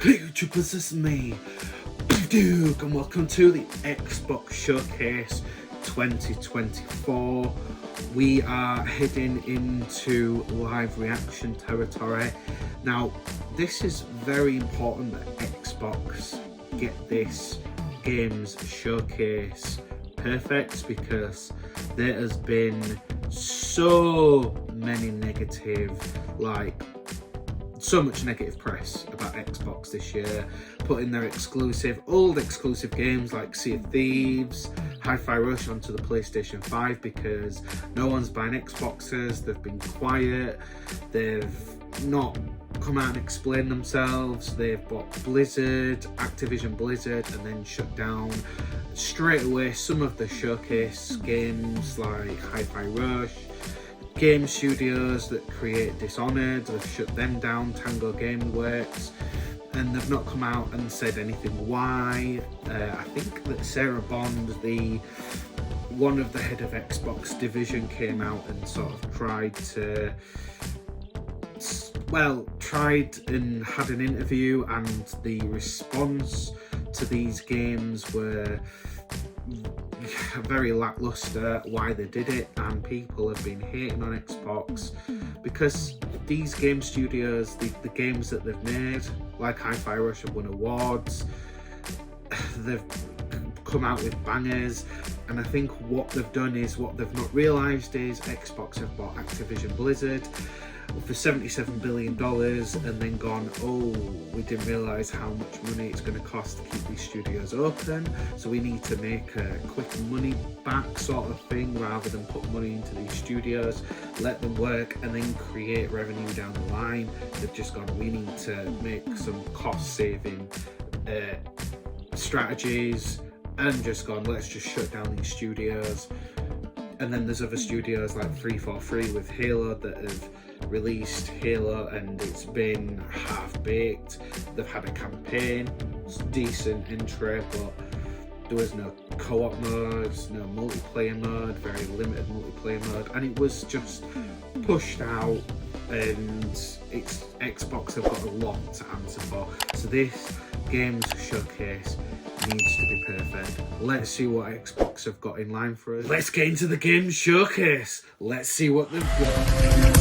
Hey YouTube, this is me, BeevDawg, and welcome to the Xbox Showcase 2024. We are heading into live reaction territory. Now, this is very important that Xbox get this games showcase perfect, because there has been so many so much negative press about Xbox this year, putting their old exclusive games like Sea of Thieves, Hi-Fi Rush onto the PlayStation 5 because no one's buying Xboxes. They've been quiet, they've not come out and explain themselves. They've bought Activision Blizzard, and then shut down straight away some of the showcase games like Hi-Fi Rush. Game studios that create Dishonored, they've shut them down, Tango Game Works, and they've not come out and said anything why. I think that Sarah Bond, one of the head of Xbox division, came out and sort of tried and had an interview, and the response to these games were very lackluster, why they did it, and people have been hating on Xbox because these game studios, the games that they've made, like Hi-Fi Rush, have won awards, they've come out with bangers, and I think what they've done is, what they've not realised is Xbox have bought Activision Blizzard for $77 billion and then gone, oh, we didn't realise how much money it's going to cost to keep these studios open, so we need to make a quick money back sort of thing, rather than put money into these studios, let them work and then create revenue down the line. They've just gone, we need to make some cost saving strategies, and just gone, let's just shut down these studios. And then there's other studios like 343 with Halo that have released Halo and it's been half-baked. They've had a campaign, it's decent intro, but there was no co-op modes, no multiplayer mode, very limited multiplayer mode, and it was just pushed out, and Xbox have got a lot to answer for. So this games showcase needs to be perfect. Let's see what Xbox have got in line for us. Let's get into the game showcase. Let's see what they've got.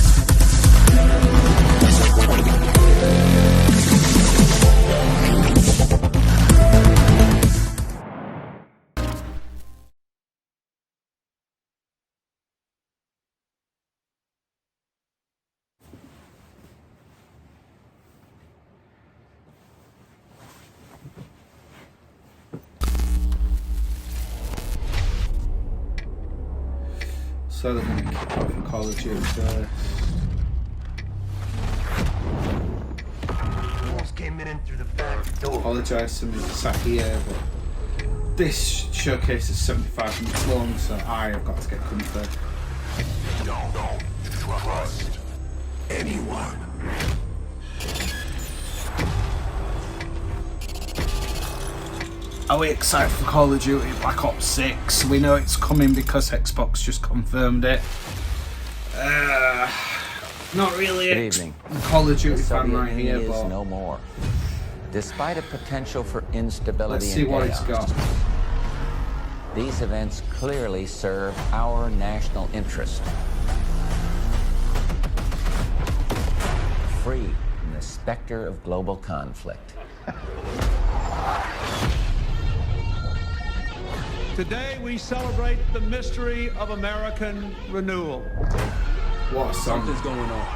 So they're going to kick off Mythology first. Came in through the back door. Apologise to me for sat here, but this showcase is 75 minutes long, so I have got to get comfort. Don't trust anyone. Are we excited for Call of Duty Black Ops 6? We know it's coming because Xbox just confirmed it. Not really a Call of Duty fan right here, but no more. Despite a potential for instability let's see what it's got. These events clearly serve our national interest. Free from the specter of global conflict. Today we celebrate the mystery of American renewal. What a song. Something's going on.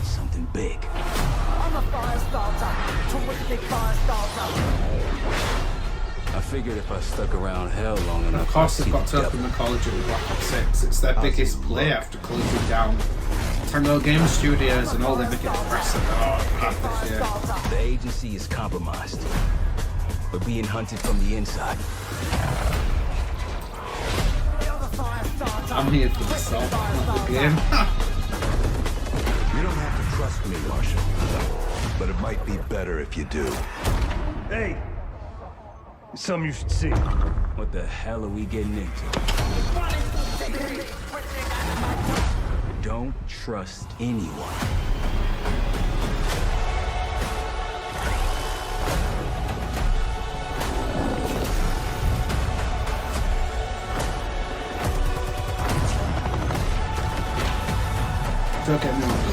Something big. I'm a fire starter. Terrific fire starter. I figured if I stuck around hell long enough, of course they've got to open the Call of Duty Black Ops 6. It's their biggest play after closing down Tango Game Studios and all the biggest press that this year. The agency is compromised. We're being hunted from the inside. I'm here for the song, not the game. You don't have to trust me, Marshal, but it might be better if you do. Hey, something you should see. What the hell are we getting into? Don't trust anyone.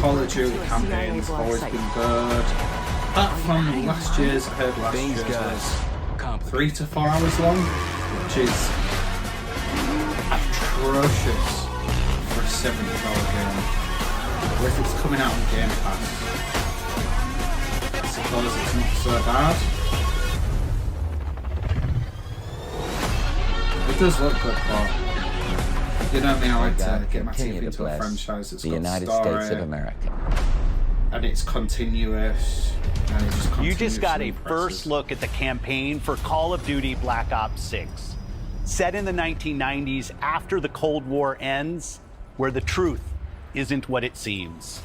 Call of Duty campaigns have always been good. Apart from last year's, I heard last year's was 3 to 4 hours long, which is atrocious for a $70 game. But if it's coming out on Gamepass, I suppose it's not so bad. It does look good, but you know me, I like to get my teeth into a franchise that's the got United story, States of America. and it's continuous. And it just You just got a impresses. first look at the campaign for Call of Duty Black Ops 6. Set in the 1990s after the Cold War ends, where the truth isn't what it seems.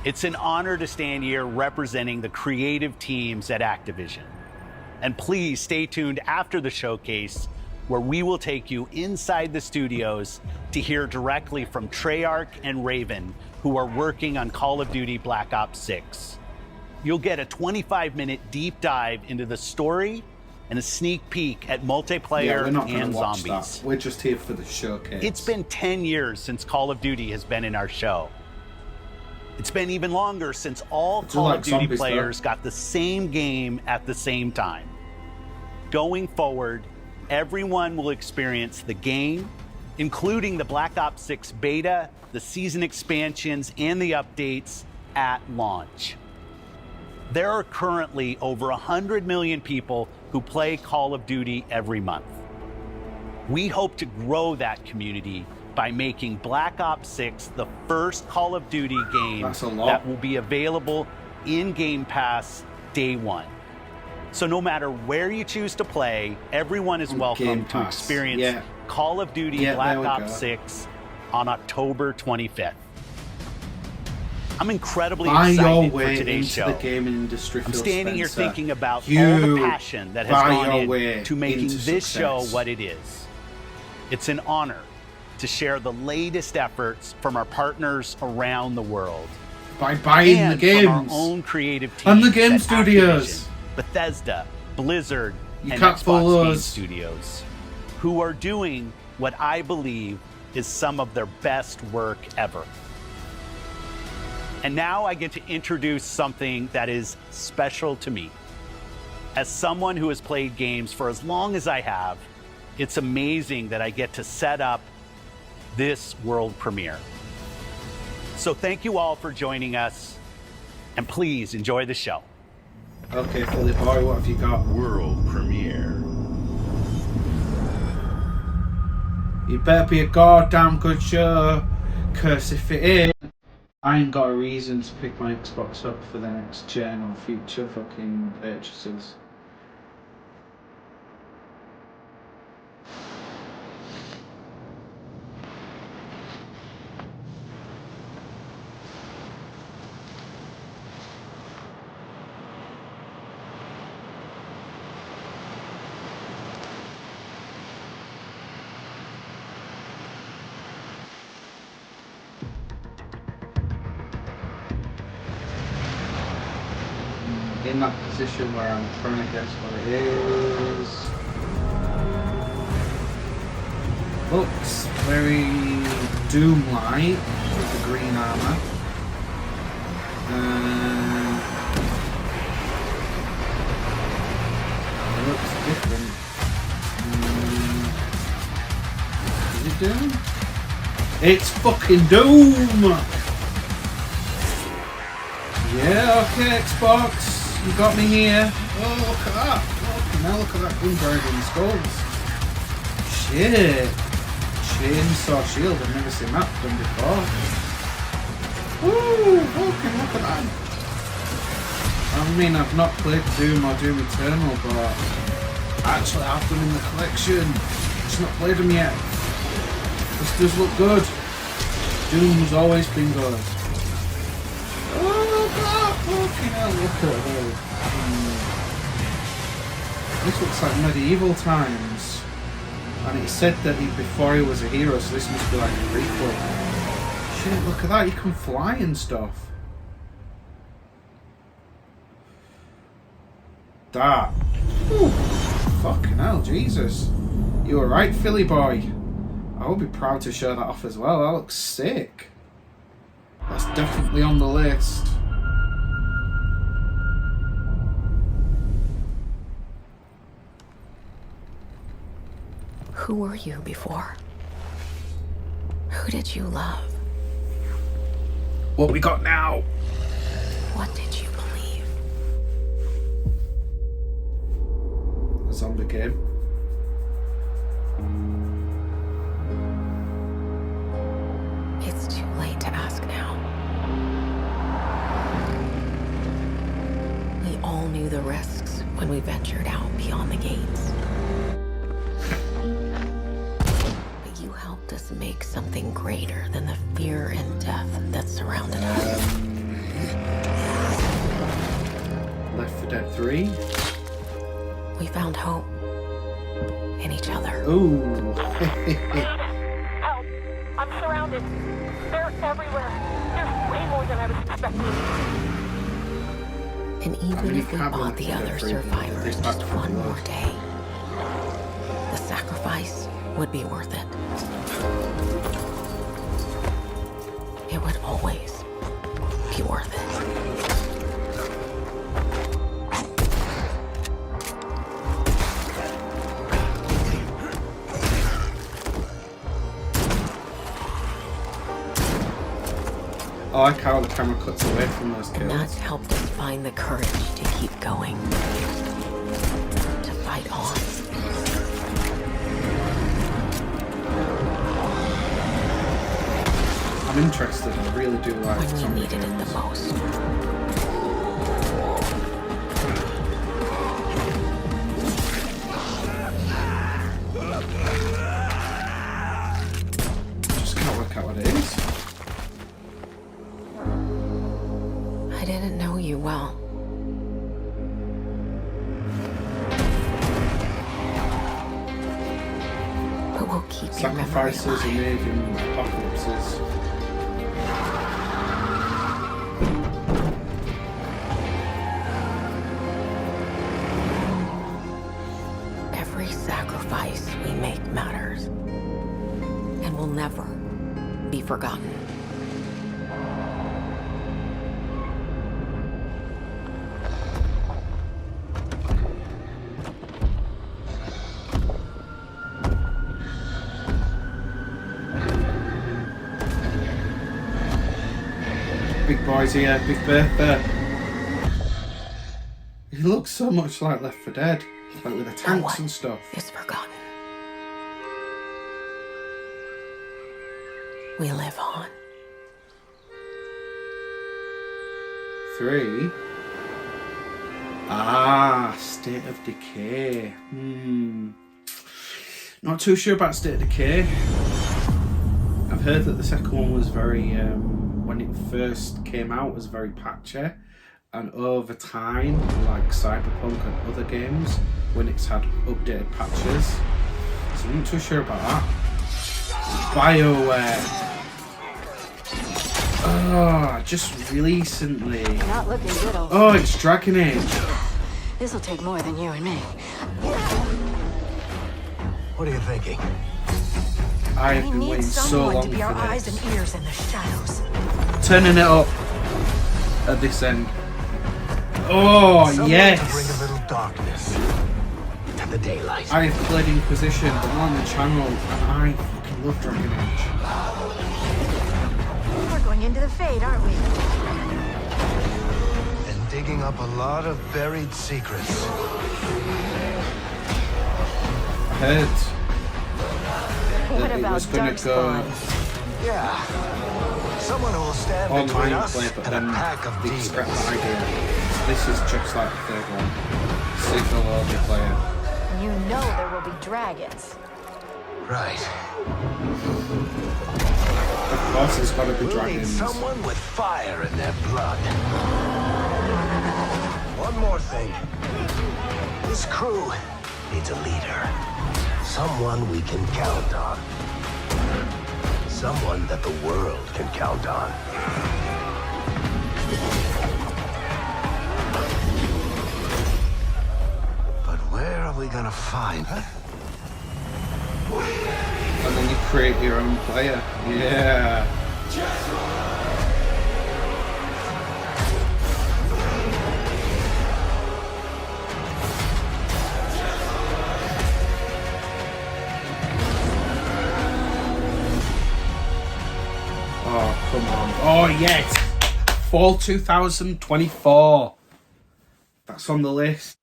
It's an honor to stand here representing the creative teams at Activision. And please stay tuned after the showcase, where we will take you inside the studios to hear directly from Treyarch and Raven, who are working on Call of Duty Black Ops 6. You'll get a 25-minute deep dive into the story and a sneak peek at multiplayer we're not and watch zombies. That. We're just here for the showcase. It's been 10 years since Call of Duty has been in our show. It's been even longer since all Call of Duty players got the same game at the same time. Going forward, everyone will experience the game, including the Black Ops 6 beta, the season expansions, and the updates at launch. There are currently over 100 million people who play Call of Duty every month. We hope to grow that community by making Black Ops 6 the first Call of Duty game that will be available in Game Pass day one. So no matter where you choose to play, everyone is welcome to experience Call of Duty Black Ops 6 on October 25th. I'm incredibly excited for today's show. The gaming industry, I'm standing here thinking about all the passion that has gone into making this show what it is. It's an honor to share the latest efforts from our partners around the world. By buying and the games. From our own creative teams and the Game Studios. Activision, Bethesda, Blizzard, and can't Xbox Game Studios, who are doing what I believe is some of their best work ever. And now I get to introduce something that is special to me. As someone who has played games for as long as I have, it's amazing that I get to set up this world premiere. So thank you all for joining us, and please enjoy the show. Okay, Philly boy, what have you got? World premiere. You better be a goddamn good show, cause if it ain't, I ain't got a reason to pick my Xbox up for the next gen or future fucking purchases. In that position where I'm trying to guess what it is. Looks very Doom-like with the green armour. It looks different. Is it Doom? It's fucking Doom! Yeah, okay, Xbox. You got me here. Oh, look at that. Oh, now look at that gunpowder in the skulls. Shit. Chainsaw shield. I've never seen that done before. Woo! Fucking look at that. I mean, I've not played Doom or Doom Eternal, but I actually have them in the collection. Just not played them yet. This does look good. Doom's always been good. Oh god, fucking hell, look at her. This looks like medieval times. And it said that before he was a hero, so this must be like a prequel. Shit, look at that, you can fly and stuff. That. Ooh, fucking hell, Jesus. You were right, Philly boy. I will be proud to show that off as well, that looks sick. That's definitely on the list. Who were you before? Who did you love? What we got now? What did you believe? A zombie game. It's too late to ask now. We all knew the risks when we ventured out beyond the gates. But you helped us make something greater than the fear and death that surrounded us. Left 4 Dead 3. We found hope in each other. Ooh. Help! I'm surrounded. They're everywhere. There's way more than I was expecting. And even if we bought the other survivors just one more day, the sacrifice would be worth it. It would always be worth it. I like how the camera cuts away from those kills. That's helped us find the courage to keep going. To fight on. I'm interested, I really do like When we zombie needed it the games. most. Just can't work out what it is. I didn't know you well. But we'll keep your memory Sacrifices are alive. made in apocalypses. Every sacrifice we make matters. And will never be forgotten. Big boys here, big birthday. He looks so much like Left 4 Dead, like with the tanks and stuff. Is forgotten. We live on. 3. State of Decay. Not too sure about State of Decay. I've heard that the second one was very, when it first came out, was very patchy. And over time, like Cyberpunk and other games, when it's had updated patches. So I'm not too sure about that. BioWare. Just recently. Not looking good, old. Oh, it's Dragon Age. This'll take more than you and me. What are you thinking? I have We been need waiting so someone long to be our for eyes this. and ears in the shadows. Turning it up at this end. Oh, Someone yes! to bring a little darkness to the daylight. I have played Inquisition, but not on the channel, and I fucking love Dragon Age. We're going into the Fade, aren't we? And digging up a lot of buried secrets. I heard What that it about was going to go Darkspawn? Yeah. Someone who will stand between online us play, but and then a pack of they demons. scrapped the idea. This is just like the third one. Single only player. You know there will be dragons. Right. Of course, there's got to be We'll need dragons. someone with fire in their blood. One more thing. This crew needs a leader. Someone we can count on. Someone that the world can count on. But where are we gonna find her? And then you create your own player. Yeah. Fall 2024. That's on the list.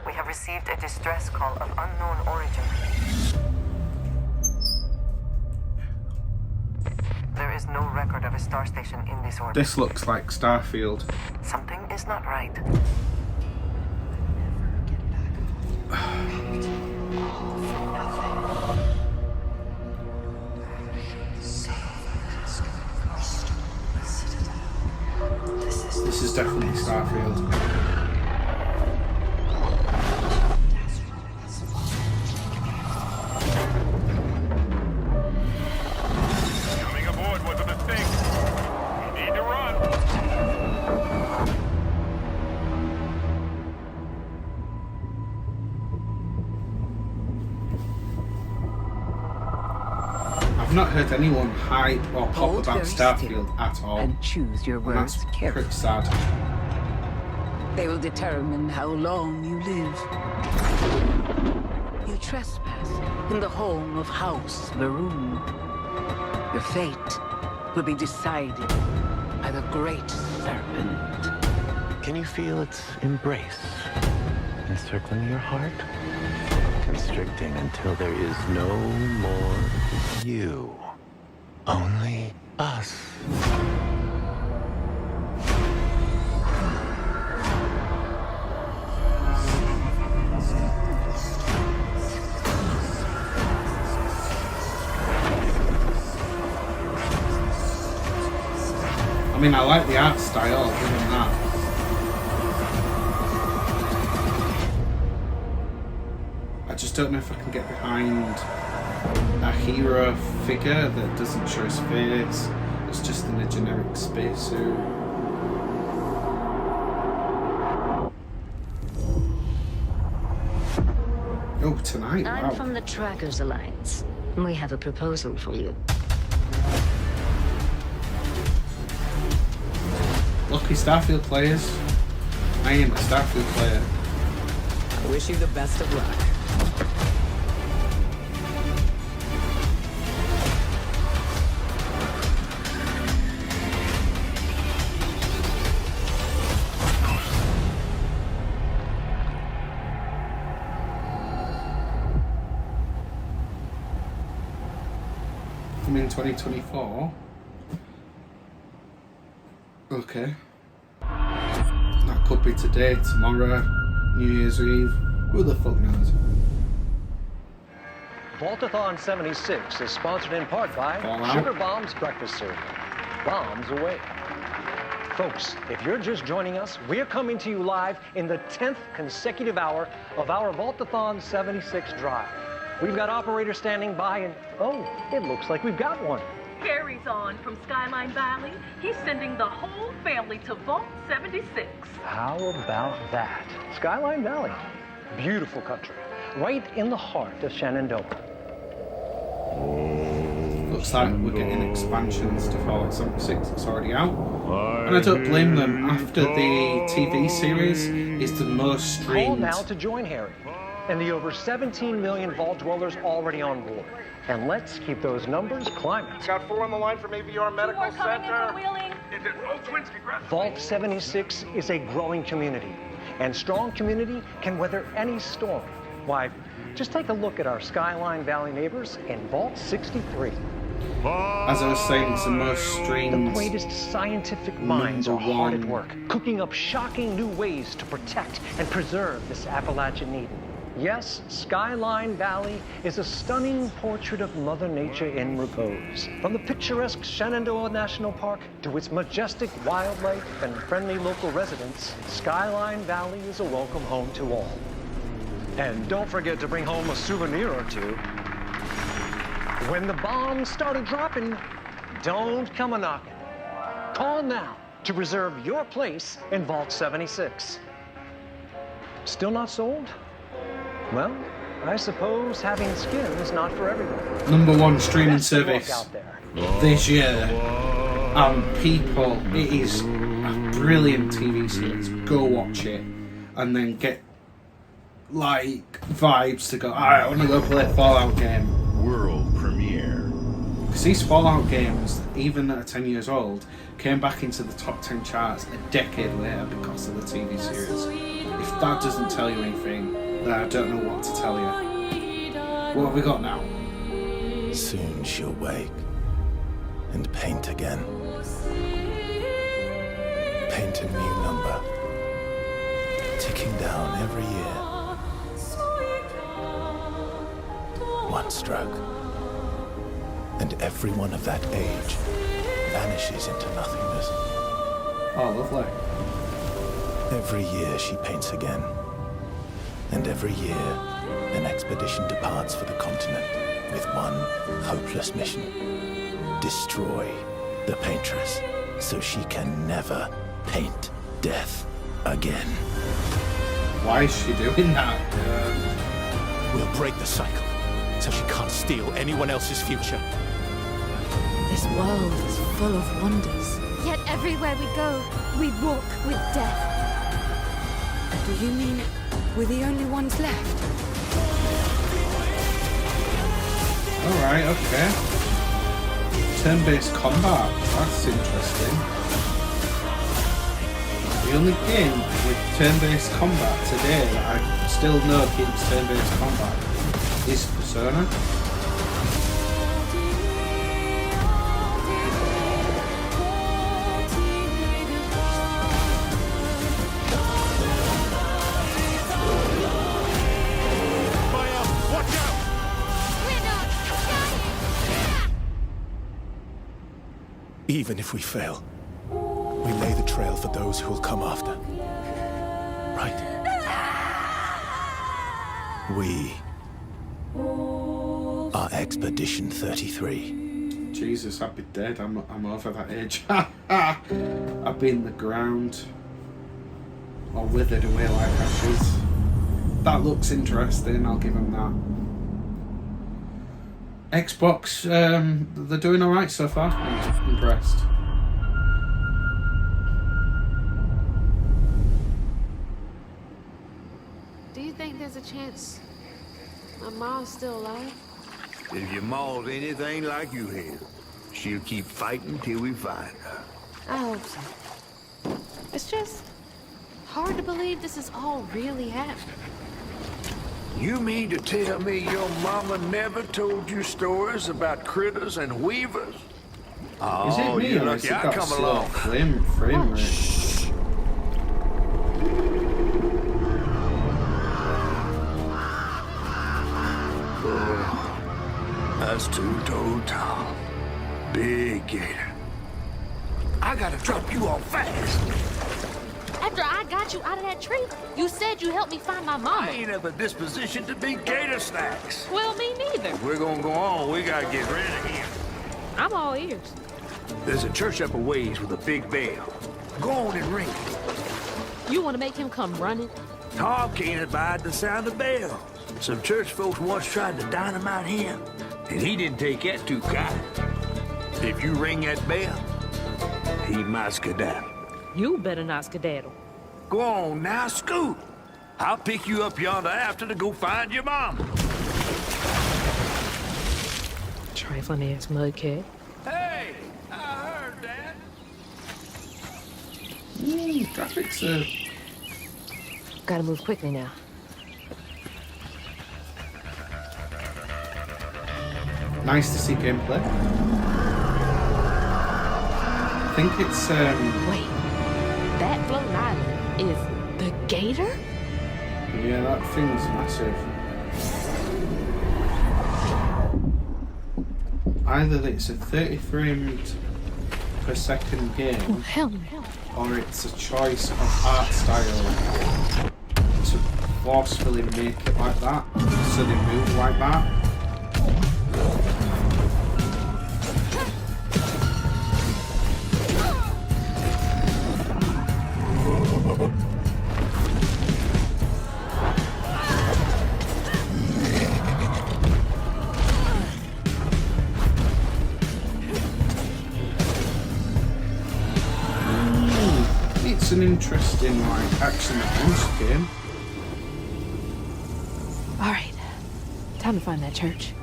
We have received a distress call of unknown origin. There is no record of a star station in this orbit. This looks like Starfield. Something is not right. This is definitely Starfield. I've not heard anyone hype or pop Hold about very Starfield still at all. and choose your And words that's carefully. pretty sad. They will determine how long you live. You trespass in the home of House Varun. Your fate will be decided by the Great Serpent. Can you feel its embrace encircling your heart? Constricting until there is no more you. Only us. I mean, I like the art style, other than that. I just don't know if I can get behind a hero figure that doesn't show his face. It's just in a generic spacesuit. Oh, tonight, I'm wow. from the Trackers Alliance. We have a proposal for you. Lucky Starfield players. I am a Starfield player. I wish you the best of luck. I'm in 2024. Okay. That could be today, tomorrow, New Year's Eve. Who the fuck knows? Vaultathon 76 is sponsored in part by Fallout. Sugar Bomb's Breakfast Cereal. Bombs away. Folks, if you're just joining us, we're coming to you live in the 10th consecutive hour of our Vaultathon 76 drive. We've got operators standing by and, oh, it looks like we've got one. Harry's on from Skyline Valley. He's sending the whole family to Vault 76. How about that? Skyline Valley, beautiful country, right in the heart of Shenandoah. Looks like we're getting expansions to Fallout 76. It's already out. And I don't blame them. After the TV series is the most Call streamed. now to join Harry and the over 17 million Vault dwellers already on board. And let's keep those numbers climbing. Got 4 on the line from AVR Medical Center. Vault 76 is a growing community, and strong community can weather any storm. Why, just take a look at our Skyline Valley neighbors in Vault 63. As I was saying, it's the most streamed. The greatest scientific minds are number hard at one. work, cooking up shocking new ways to protect and preserve this Appalachian Eden. Yes, Skyline Valley is a stunning portrait of Mother Nature in repose. From the picturesque Shenandoah National Park to its majestic wildlife and friendly local residents, Skyline Valley is a welcome home to all. And don't forget to bring home a souvenir or two. When the bombs started dropping, don't come a-knocking. Call now to reserve your place in Vault 76. Still not sold? Well, I suppose having skin is not for everyone. #1 streaming Best of luck service out there. this year. People, it is a brilliant TV series. Go watch it and then get like vibes to go, alright, I want to go play a Fallout game. World premiere. Because these Fallout games, even that are 10 years old, came back into the top 10 charts a decade later because of the TV series. If that doesn't tell you anything, then I don't know what to tell you. What have we got now? Soon she'll wake and paint again. Paint a new number, ticking down every year. One stroke, and everyone of that age vanishes into nothingness. Oh, lovely. Every year she paints again, and every year an expedition departs for the continent with one hopeless mission: destroy the paintress so she can never paint death again. Why is she doing that? We'll break the cycle so she can't steal anyone else's future. This world is full of wonders. Yet everywhere we go, we walk with death. Do you mean we're the only ones left? Alright, okay. Turn-based combat, that's interesting. The only game with turn-based combat today that I still know keeps turn-based combat is Persona. Even if we fail, we lay the trail for those who will come after. Right? We are Expedition 33. Jesus, I'd be dead. I'm over that age. I'd be in the ground or withered away like ashes. That looks interesting, I'll give them that. Xbox, they're doing alright so far. I'm impressed. Do you think there's a chance my mom's still alive? If your ma's anything like you have, she'll keep fighting till we find her. I hope so. It's just hard to believe this is all really happening. You mean to tell me your mama never told you stories about critters and weavers? Oh, is it me you're or lucky has it I got come slow along. frame rate? Shh. That's too tall. Big gator. I gotta drop you off fast. After I got you out of that tree, you said you helped me find my mama. I ain't at the disposition to be gator snacks. Well, me neither. If we're gonna go on, we gotta get rid of him. I'm all ears. There's a church up a ways with a big bell. Go on and ring it. You want to make him come running? Tom can't abide the sound of bells. Some church folks once tried to dynamite him, and he didn't take that too kind. If you ring that bell, he might skedaddle. You better not skedaddle. Go on now, scoot. I'll pick you up yonder after to go find your mom. Trifling ass mudcat. Hey, I heard that. Graphics are... Gotta move quickly now. Nice to see gameplay. I think it's Wait, that floating island is the gator? yeah, that thing's massive. Either it's a 30 frames per second game, Oh, hell no. or it's a choice of art style to forcefully make it like that, so they move like that. looks an interesting, like, action-adventure game. All right, time to find that church.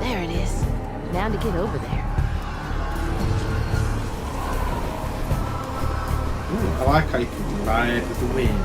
There it is. Now to get over there. Ooh, I like how you can ride with the wind.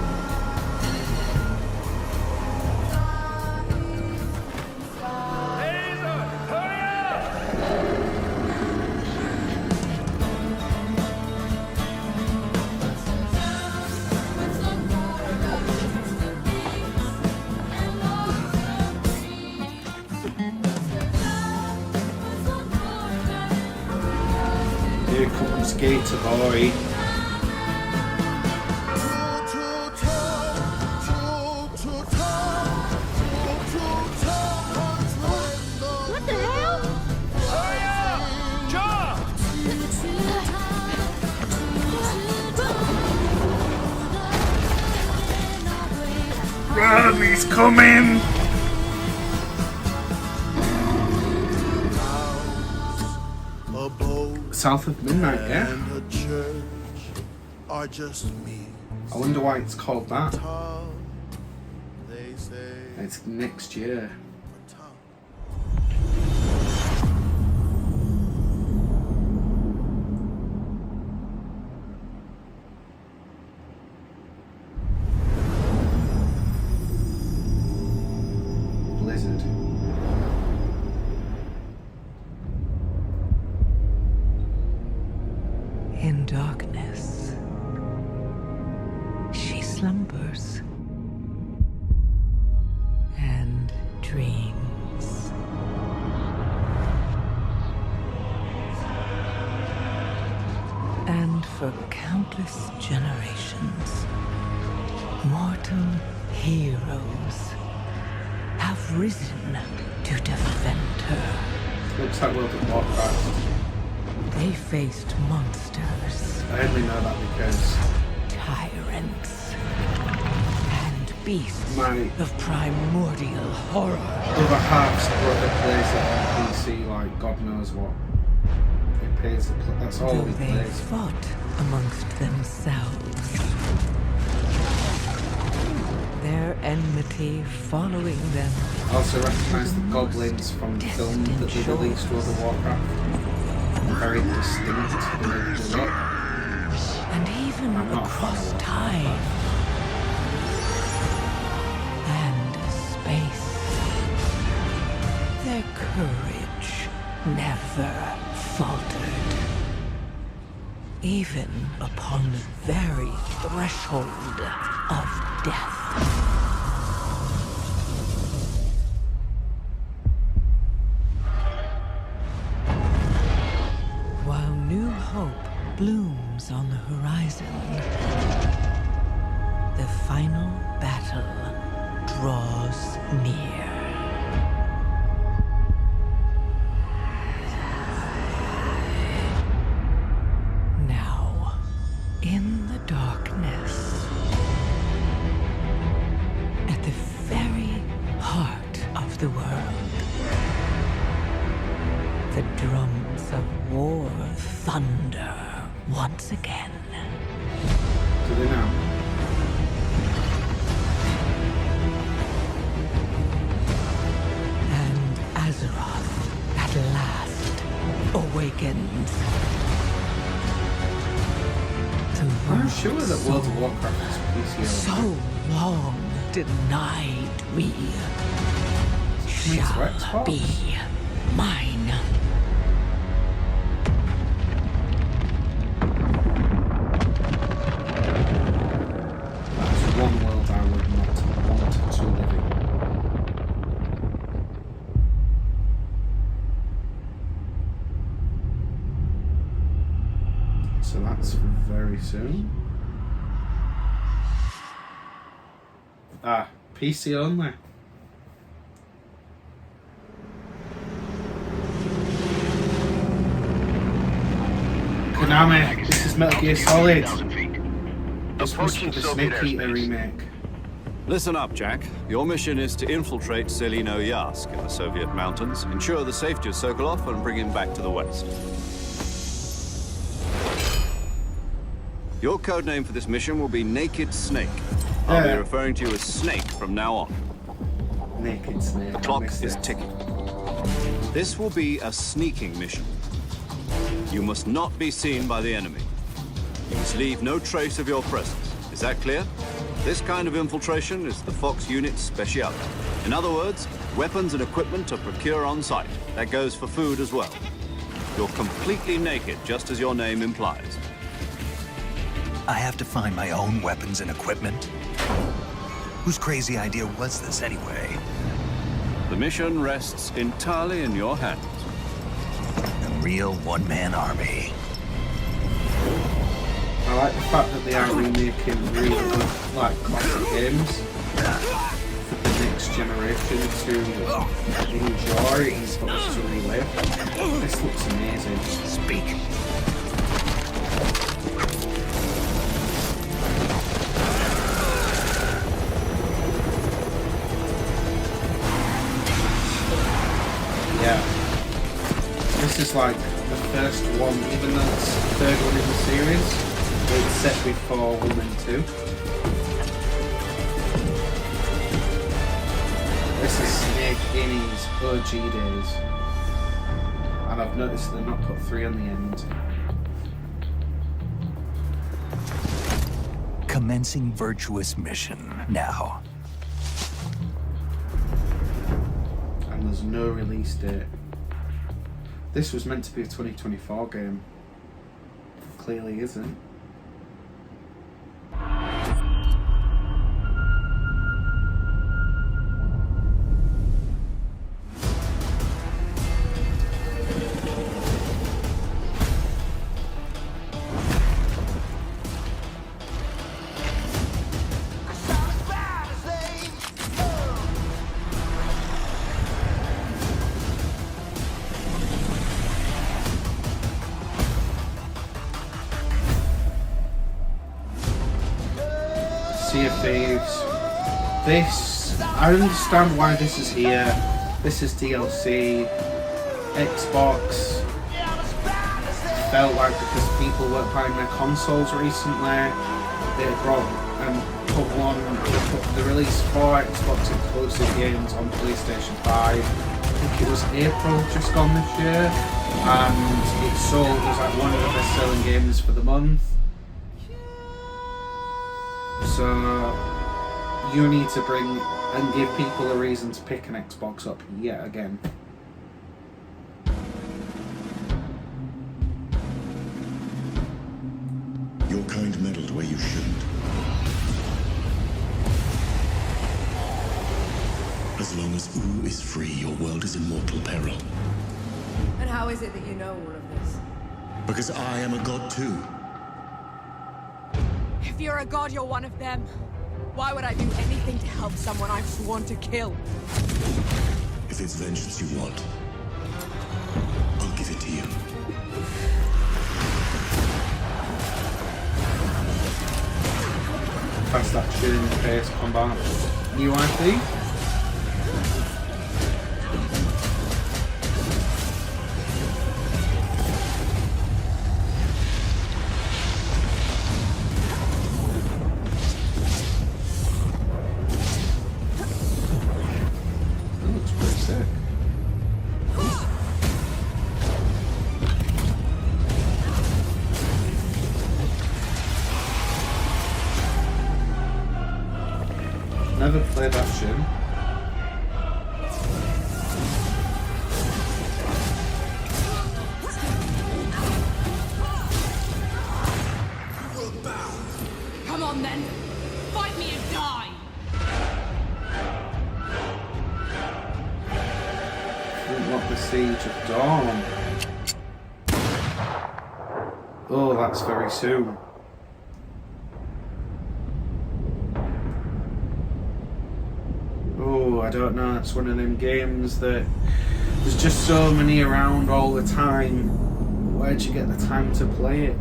Here comes Gator Boy. What the hell? Hurry up! Jump! Run, he's coming! South of Midnight, yeah? I wonder why it's called that. It's next year. Blizzard. In darkness, she slumbers and dreams. And for countless generations, mortal heroes have risen to defend her. Looks like World of Warcraft. They faced monsters. I only know that because tyrants and beasts my of primordial horror. other half's brother plays it on PC like God knows what. He pays that's all Though he they plays. fought amongst themselves, their enmity following them. I also recognise the goblins from the film that they released World of Warcraft. Very distinct in the look. And even across time and space, their courage never faltered. Even upon the very threshold of death. While new hope blooms on the horizon, the final battle draws near. Now, in the darkness, at the very heart of the world, the drums of war thunder once again. Do they now? And Azeroth at last awakens. I'm sure that World of Warcraft is PC. So long denied me shall be mine. That's one world I would not want to live in. So that's very soon. Ah, PC only. Konami, this is Metal Gear Solid. This was the Snake Eater remake. Listen up, Jack. Your mission is to infiltrate Selino Yask in the Soviet mountains, ensure the safety of Sokolov, and bring him back to the West. Your codename for this mission will be Naked Snake. I'll be referring to you as Snake from now on. Naked Snake. The clock is ticking. This will be a sneaking mission. You must not be seen by the enemy. You must leave no trace of your presence. Is that clear? This kind of infiltration is the Fox unit's speciality. In other words, weapons and equipment are procured on site. That goes for food as well. You're completely naked, just as your name implies. I have to find my own weapons and equipment? Whose crazy idea was this, anyway? The mission rests entirely in your hands. A real one-man army. I like the fact that they are remaking really good, like, classic games for the next generation to enjoy and for us to relive. This looks amazing. Speak. Yeah. This is like the first one, even though it's the third one in the series, it's set before 1 and 2. This is Snake in his OG days. And I've noticed they've not put 3 on the end. Commencing virtuous mission now. And there's no release date. This was meant to be a 2024 game. Clearly isn't. Sea of Thieves. This, I understand why this is here. This is DLC. Xbox felt like because people weren't buying their consoles recently, they brought and put the release 4 Xbox exclusive games on PlayStation 5. I think it was April just gone this year, and it sold as like one of the best selling games for the month. So you need to bring and give people a reason to pick an Xbox up yet again. Your kind meddled where you shouldn't. As long as Ooh is free, your world is in mortal peril. And how is it that you know all of this? Because I am a god too. If you're a god, you're one of them. Why would I do anything to help someone I've sworn to kill? If it's vengeance you want, I'll give it to you. Fast action, pace, combat, new IP. Never played that shit. Come on then, fight me and die. Flintlock, the Siege of Dawn. Oh, that's very soon. Oh, I don't know, it's one of them games that there's just so many around all the time. Where'd you get the time to play it?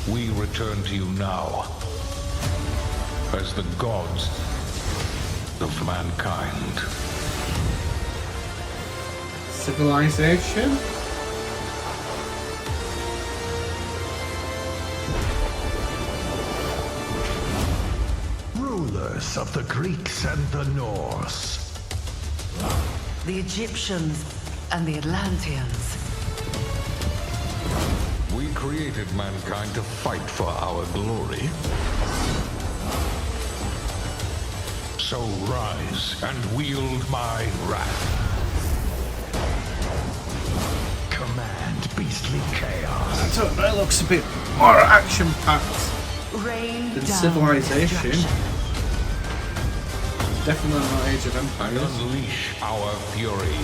We return to you now, as the gods of mankind. Civilization? Rulers of the Greeks and the Norse. The Egyptians and the Atlanteans. We created mankind to fight for our glory. So rise and wield my wrath. Command beastly chaos. I don't know, it looks a bit more action-packed Rain than down Civilization. destruction. Definitely not Age of Empires. Unleash our fury.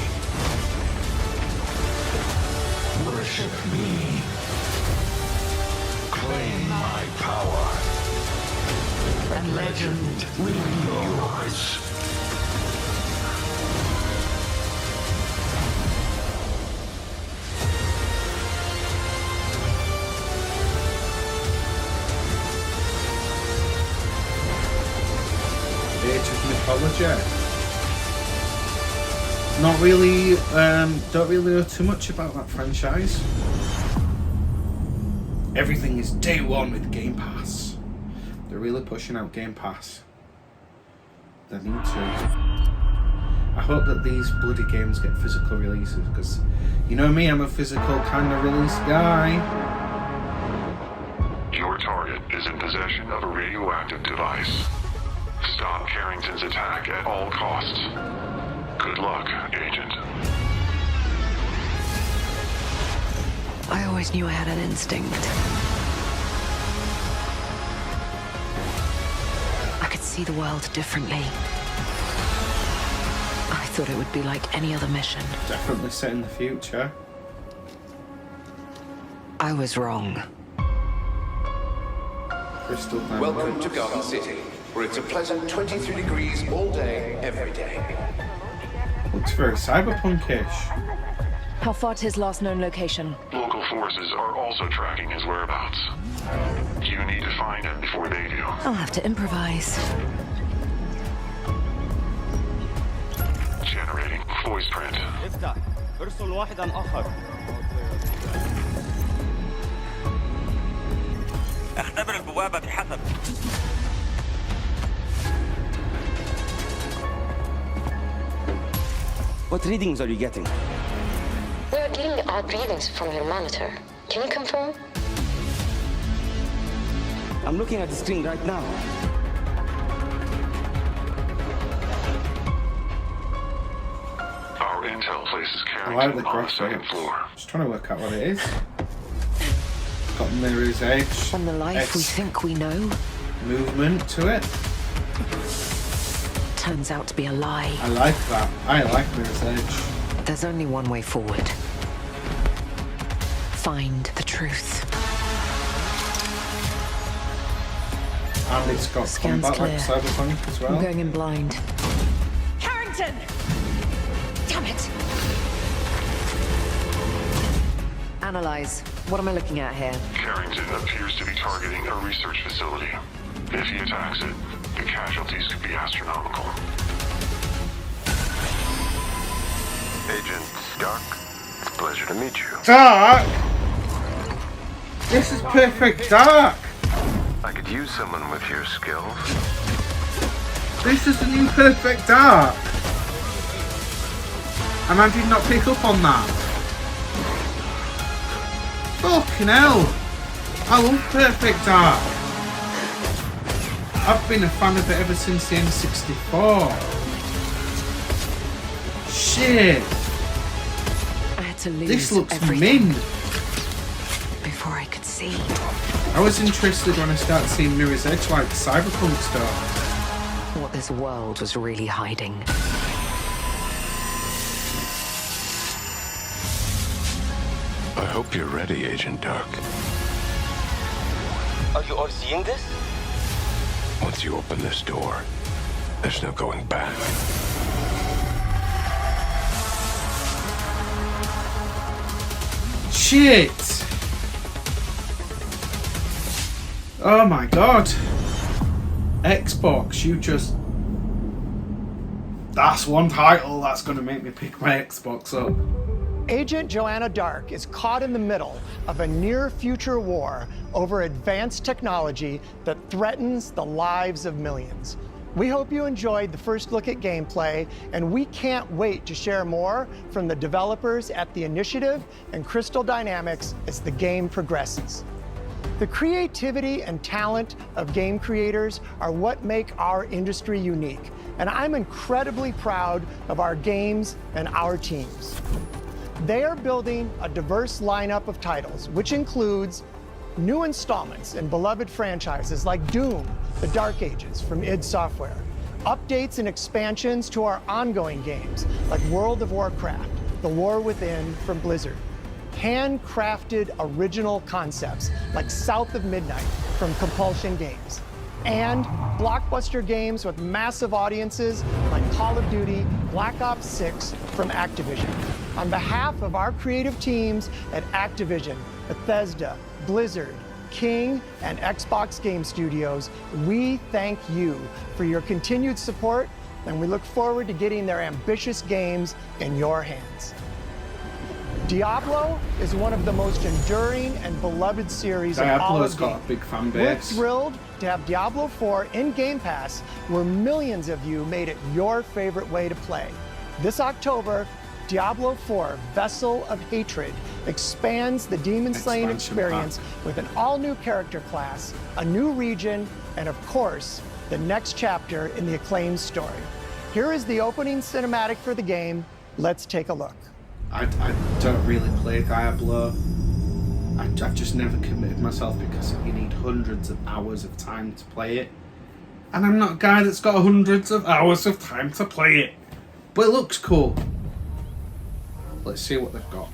Worship me. Claim my power. And legend will be yours. Age of Mythology. Not really, don't really know too much about that franchise. Everything is day one with Game Pass. They're really pushing out Game Pass. They need to. I hope that these bloody games get physical releases, because you know me, I'm a physical kind of release guy. Your target is in possession of a radioactive device. Stop Carrington's attack at all costs. Good luck, Agent. I always knew I had an instinct. I could see the world differently. I thought it would be like any other mission. Definitely set in the future. I was wrong. Crystal Diamond. Welcome to Garden City, where it's a pleasant 23 degrees all day, every day. Looks very cyberpunkish. How far to his last known location? Local forces are also tracking his whereabouts. You need to find him before they do. I'll have to improvise. Generating voice print. افتح. ارسل واحدا آخر. اختبر البوابة بحذر. What readings are you getting? We are getting odd readings from your monitor. Can you confirm? I'm looking at the screen right now. Our intel places I like the Carrington on the second graphics. floor. Just trying to work out what it is. Got Mirror's Edge. From the life we think we know. Movement to it. Turns out to be a lie. I like that. I like Mirror's Edge. There's only one way forward. Find the truth. And it's got Scans combat clear. like Cyberpunk as well. I'm going in blind. Carrington! Damn it! Analyze. What am I looking at here? Carrington appears to be targeting a research facility. If he attacks it, the casualties could be astronomical. Agent Stark, it's a pleasure to meet you. Dark! This is perfect Dark! I could use someone with your skills. This is the new Perfect Dark! And I did not pick up on that. Fucking hell! I love Perfect Dark! I've been a fan of it ever since the N64. Shit! I had to lose This looks everything min! before I could see. I was interested when I started seeing Mirror's Edge like Cyberpunk stuff. What this world was really hiding. I hope you're ready, Agent Dark. Are you all seeing this? Once you open this door, there's no going back. Shit! Oh my god! Xbox, you just That's one title that's going to make me pick my Xbox up. Agent Joanna Dark is caught in the middle of a near-future war over advanced technology that threatens the lives of millions. We hope you enjoyed the first look at gameplay, and we can't wait to share more from the developers at The Initiative and Crystal Dynamics as the game progresses. The creativity and talent of game creators are what make our industry unique, and I'm incredibly proud of our games and our teams. They are building a diverse lineup of titles, which includes new installments in beloved franchises like Doom, The Dark Ages from id Software, updates and expansions to our ongoing games like World of Warcraft, The War Within from Blizzard, handcrafted original concepts like South of Midnight from Compulsion Games, and blockbuster games with massive audiences like Call of Duty Black Ops 6 from Activision. On behalf of our creative teams at Activision, Bethesda, Blizzard, King, and Xbox Game Studios, we thank you for your continued support, and we look forward to getting their ambitious games in your hands. Diablo is one of the most enduring and beloved series of all of Diablo's got a big fan base. We're thrilled to have Diablo 4 in Game Pass, where millions of you made it your favorite way to play. This October, Diablo 4 Vessel of Hatred expands the demon slaying experience with an all-new character class, a new region, and of course, the next chapter in the acclaimed story. Here is the opening cinematic for the game. Let's take a look. I don't really play Diablo. I've just never committed myself because you need hundreds of hours of time to play it. And I'm not a guy that's got hundreds of hours of time to play it. But it looks cool. Let's see what they've got.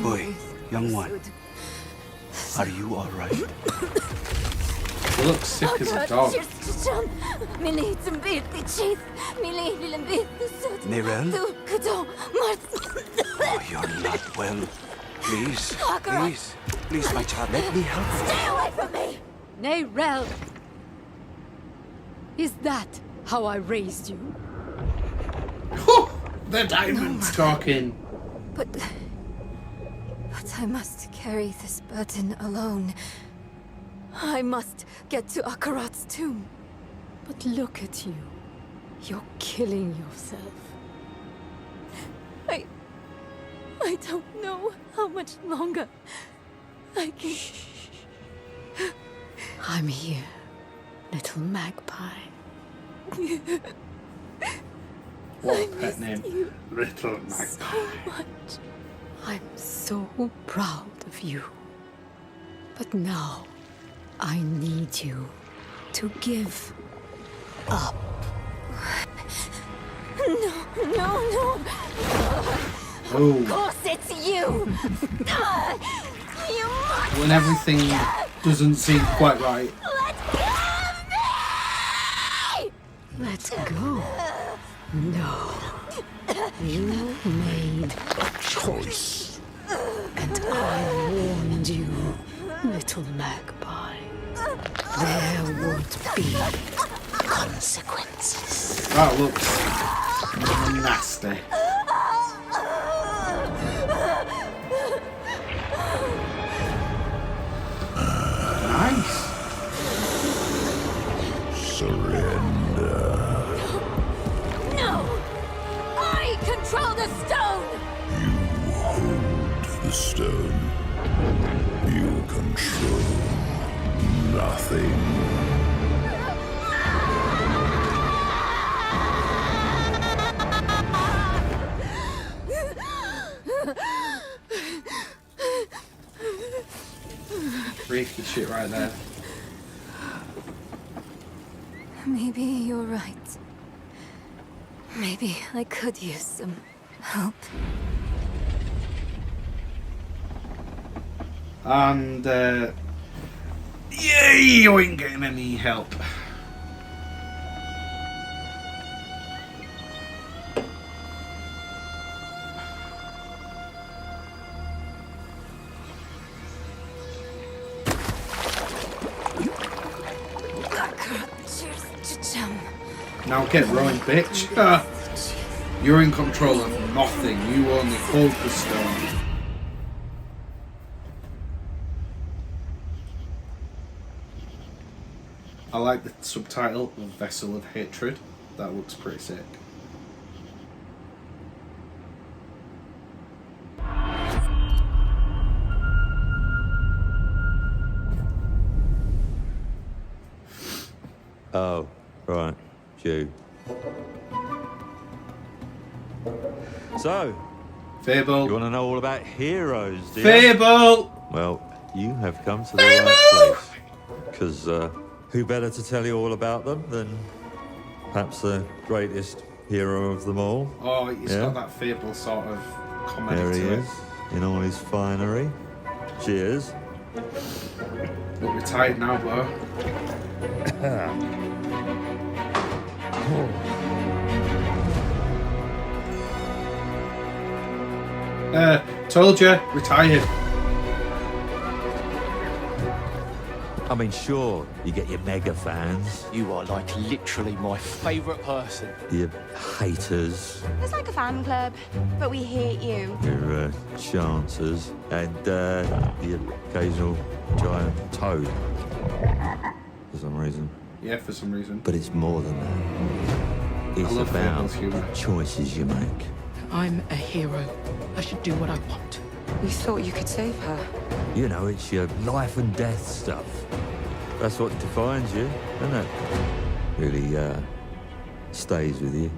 Boy, young one, are you all right? He looks sick as a dog. Mirel? Oh, you're not well. Please, please, my child, let me help you. Stay away from me! Nerel! Is that how I raised you? The diamond's talking. But I must carry this burden alone. I must get to Akarat's tomb. But look at you. You're killing yourself. I don't know how much longer I can... I'm here, little magpie. What a pet name. Little magpie. So much. I'm so proud of you. But now, I need you to give up. No. Oh. Of course it's you. You must. When everything doesn't seem quite right. Let go. No. You made a choice. And I warned you, little magpie. There would be consequences. That looks nasty. Nice. Surrender. No! I control the stone! You hold the stone. You control nothing. Freaky shit right there. Maybe you're right. Maybe I could use some help. And, yay! You ain't getting any help. Now get rolling, bitch. You're in control of nothing. You only hold the stone. I like the subtitle, Vessel of Hatred. That looks pretty sick. Oh, right. You. So, Fable. You want to know all about heroes, do you? Fable! Well, you have come to the right place. Because who better to tell you all about them than perhaps the greatest hero of them all? Oh, it's got that Fable sort of comedy There he to is, in all his finery. Cheers. Look retired now, bro. Told you, retired. I mean, sure, you get your mega fans, You are like literally my favourite person. your haters, It's like a fan club, but we hate you. your chancers, and the occasional giant toad. For some reason. Yeah, for some reason. But it's more than that. It's love about Fable's humour. choices you make. I'm a hero. I should do what I want. We thought you could save her. You know, it's your life and death stuff. That's what defines you, isn't it? Really, stays with you.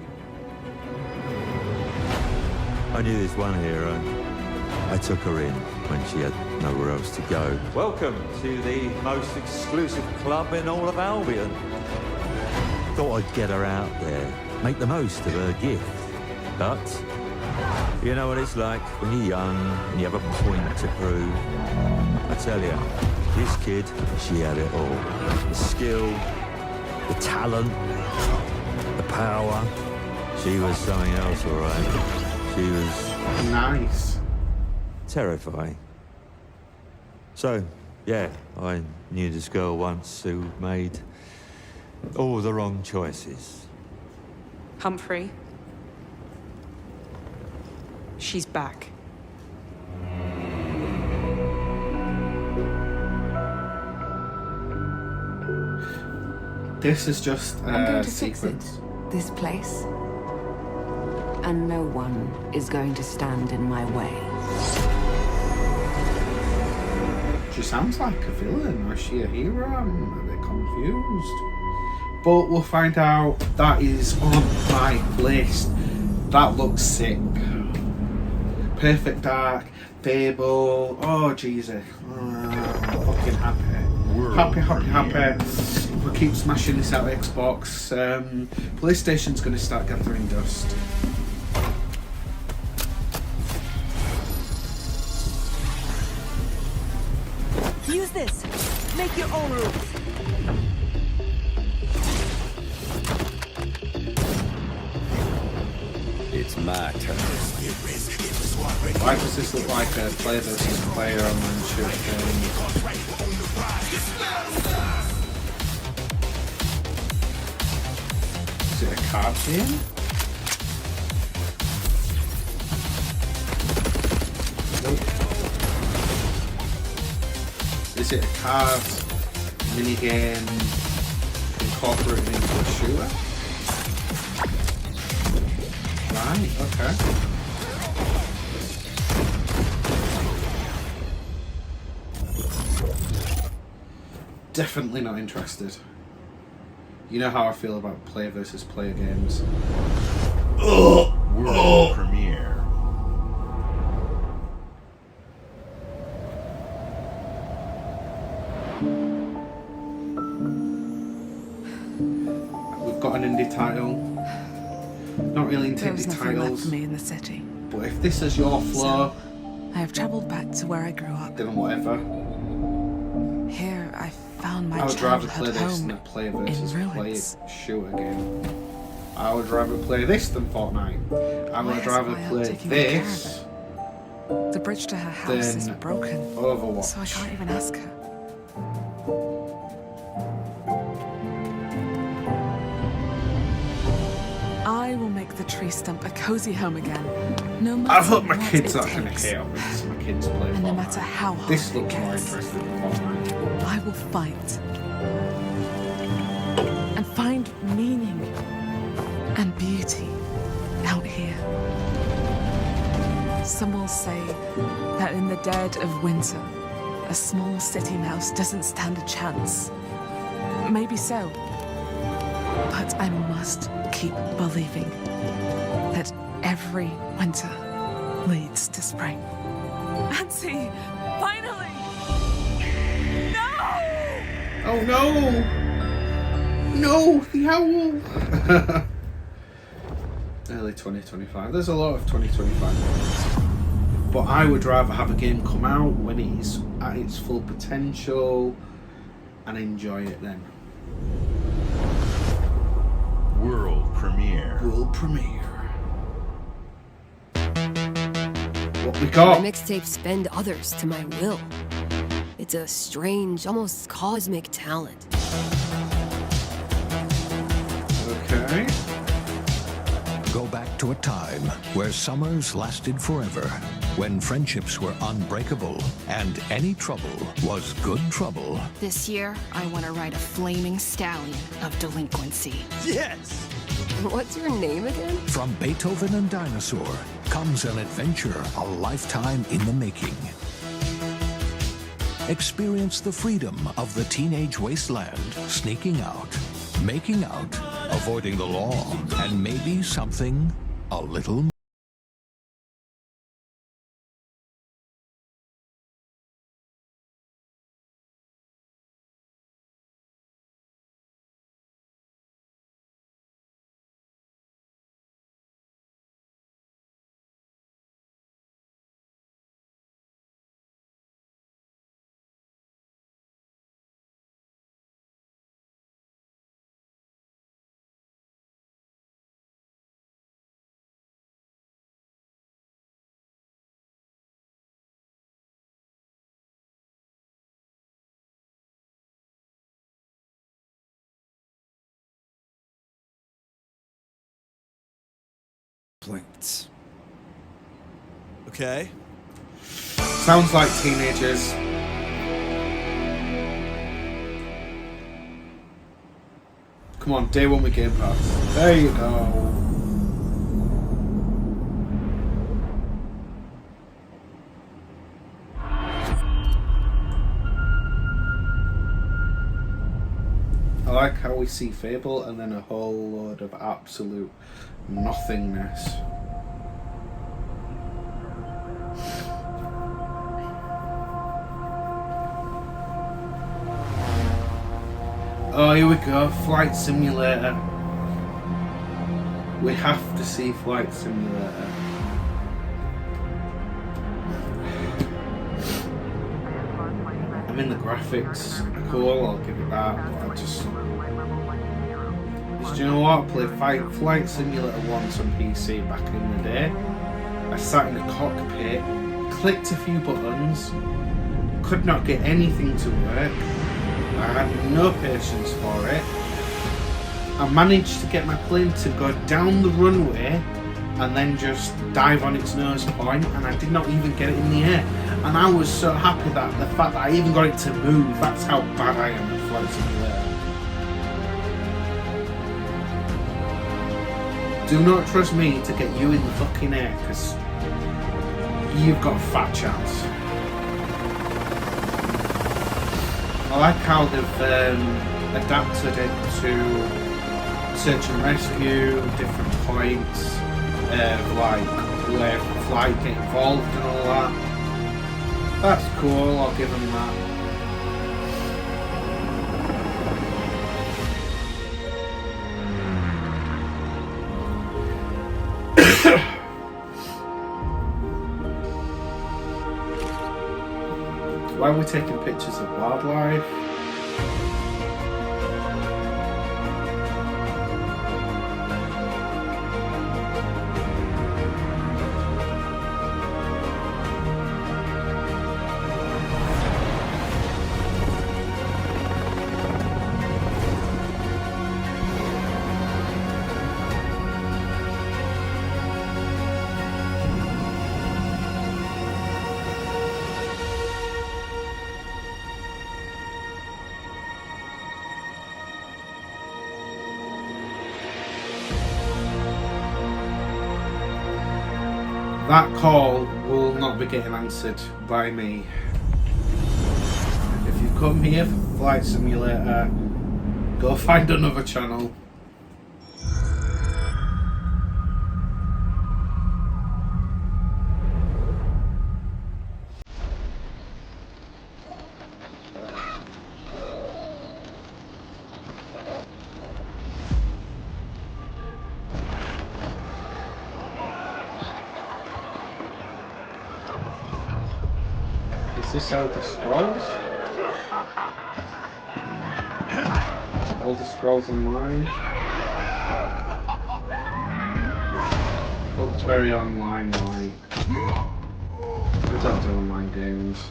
I knew this one hero. I took her in when she had nowhere else to go. Welcome to the most exclusive club in all of Albion. Thought I'd get her out there, make the most of her gift. But you know what it's like when you're young and you have a point to prove. I tell you, this kid, she had it all. The skill, the talent, the power. She was something else, all right. She was... nice. Terrifying. So, yeah, I knew this girl once who made all the wrong choices. Humphrey. She's back. This is just I'm going a to fix it. sequence. This place. And no one is going to stand in my way. She sounds like a villain, or is she a hero? I'm a bit confused. But we'll find out. That is on my list. That looks sick. Perfect Dark, Fable. Oh, Jesus. I'm fucking happy. Happy. We'll keep smashing this out Xbox. PlayStation's going to start gathering dust. Use this. Make your own rules. It's my turn. Why does this look like a player versus player online shoot game? Is it a card game? Nope. Is it a card minigame incorporated into a shooter? Right, okay. Definitely not interested. You know how I feel about player versus player games. World premiere. We've got an indie title. Not really into There was indie nothing left titles. for me in the city. But if this is your flow, I have traveled back to where I grew up. then whatever. Here, I found my I would rather play childhood this home than a player versus in player ruins. shooter game. I would rather play this than Fortnite. I Why would is rather Wyatt play taking good care of this The bridge to her house is than broken, Overwatch. so I can't even ask her. make the tree stump a cozy home again. No matter I thought my what kids it are going to takes. chaos because my kids play And no Fortnite. matter how hard This it looks more gets, interesting than Fortnite. I will fight. And find meaning and beauty out here. Some will say that in the dead of winter, a small city mouse doesn't stand a chance. Maybe so. But I must keep believing that every winter leads to spring. Nancy, finally! No! Oh no! No, the owl! Early 2025. There's a lot of 2025 games. But I would rather have a game come out when it is at its full potential and enjoy it then. World premiere. World premiere. What we got? My mixtapes bend others to my will. It's a strange, almost cosmic talent. Okay. Go back to a time where summers lasted forever, when friendships were unbreakable and any trouble was good trouble. This year, I want to ride a flaming stallion of delinquency. Yes! What's your name again? From Beethoven and Dinosaur comes an adventure a lifetime in the making. Experience the freedom of the teenage wasteland, sneaking out, making out, avoiding the law, and maybe something a little more. Blinked. Okay. Sounds like teenagers. Come on, day one with Gamepass. There you go. I like how we see Fable and then a whole load of absolute nothingness. Oh, here we go, Flight Simulator. We have to see Flight Simulator. I mean, the graphics are cool, I'll give it that, but I just... Do you know what? I played Flight Simulator once on PC back in the day. I sat in the cockpit, clicked a few buttons, could not get anything to work. I had no patience for it. I managed to get my plane to go down the runway and then just dive on its nose point, and I did not even get it in the air. And I was so happy that the fact that I even got it to move, that's how bad I am at Flight Simulator. Do not trust me to get you in the fucking air, because you've got a fat chance. I like how they've adapted it to search and rescue, different points, like where flight get involved and all that. That's cool, I'll give them that. Why are we taking pictures of wildlife? That call will not be getting answered by me. If you've come here for Flight Simulator, go find another channel. Is this Elder Scrolls? Elder Scrolls Online? Looks very online-like. I don't do online games.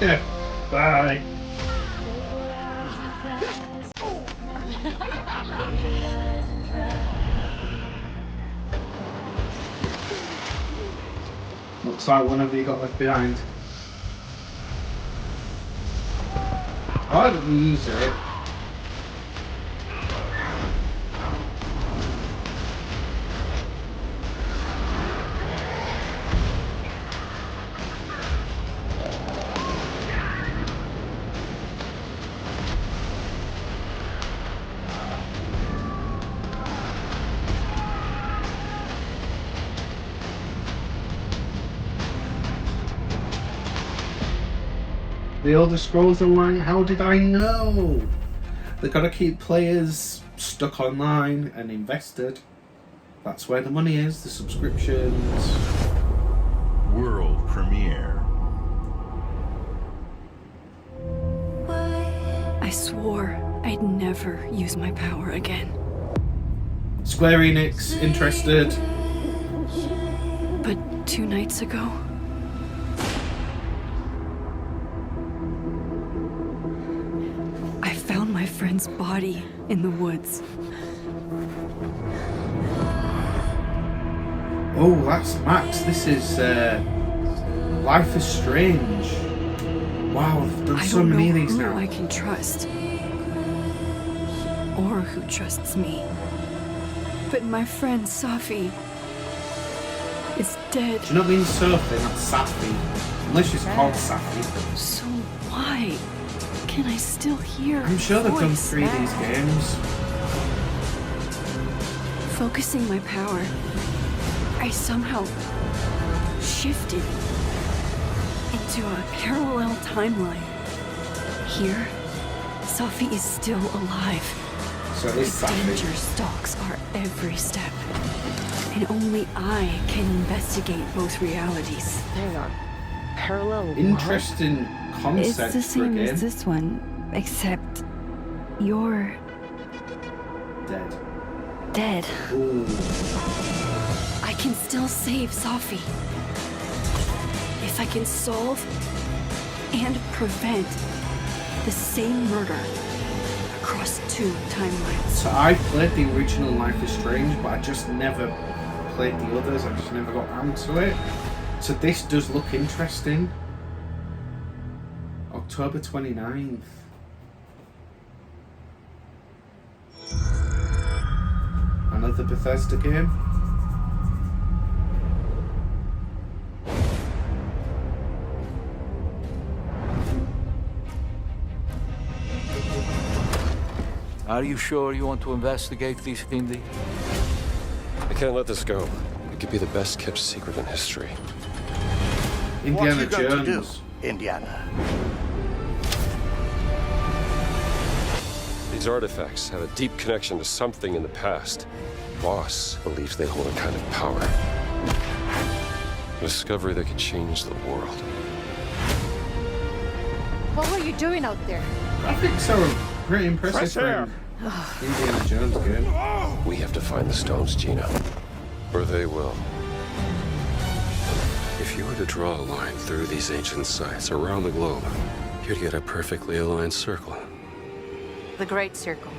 Yeah, bye. Looks like one of you got left behind. Why don't we use it? The Elder Scrolls Online, how did I know? They've got to keep players stuck online and invested. That's where the money is, the subscriptions. World premiere. I swore I'd never use my power again. Square Enix interested. But 2 nights ago, I found my friend's body in the woods. Oh, that's Max. This is Life is Strange. Wow, I've done so many of these now. I can trust, or who trusts me. But my friend Safi is dead. Do you not mean Sophie, not Safi? Unless she's called Safi. So why can I still hear I'm sure they've done voice? 3 of these games. Focusing my power, I somehow shifted into a parallel timeline. Here, Safi is still alive. So it's the Safi. danger stalks our every step. And only I can investigate both realities. Hang on. Parallel Interesting concept It's the for a same game. as this one, except you're Dead. dead. Ooh. I can still save Safi. If I can solve and prevent the same murder across 2 timelines. So I played the original Life is Strange, but I just never played the others. I just never got around to it. So this does look interesting. October 29th. Another Bethesda game. Are you sure you want to investigate these Hindi? I can't let this go. It could be the best kept secret in history. Indiana what you going to do, Jones. Indiana? These artifacts have a deep connection to something in the past. Boss believes they hold a kind of power. A discovery that could change the world. What were you doing out there? I think so. Pretty impressive Fresh for air. an Indiana Jones game. We have to find the stones, Gina. Or they will. If you were to draw a line through these ancient sites around the globe, you'd get a perfectly aligned circle. The Great Circle.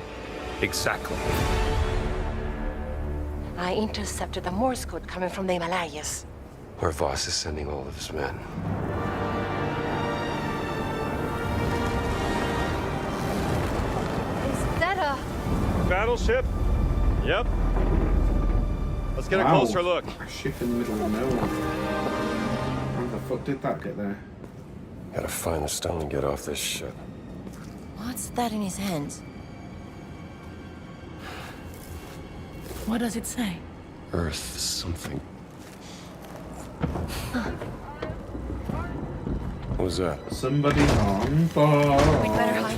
Exactly. I intercepted the Morse code coming from the Himalayas. Where Voss is sending all of his men. Is that a battleship? Yep. Let's get a closer look. A ship in the middle of nowhere. How the fuck did that get there? Gotta find the stone and get off this ship. What's that in his hands? What does it say? Earth something. What was that? Somebody on board. We'd better hide.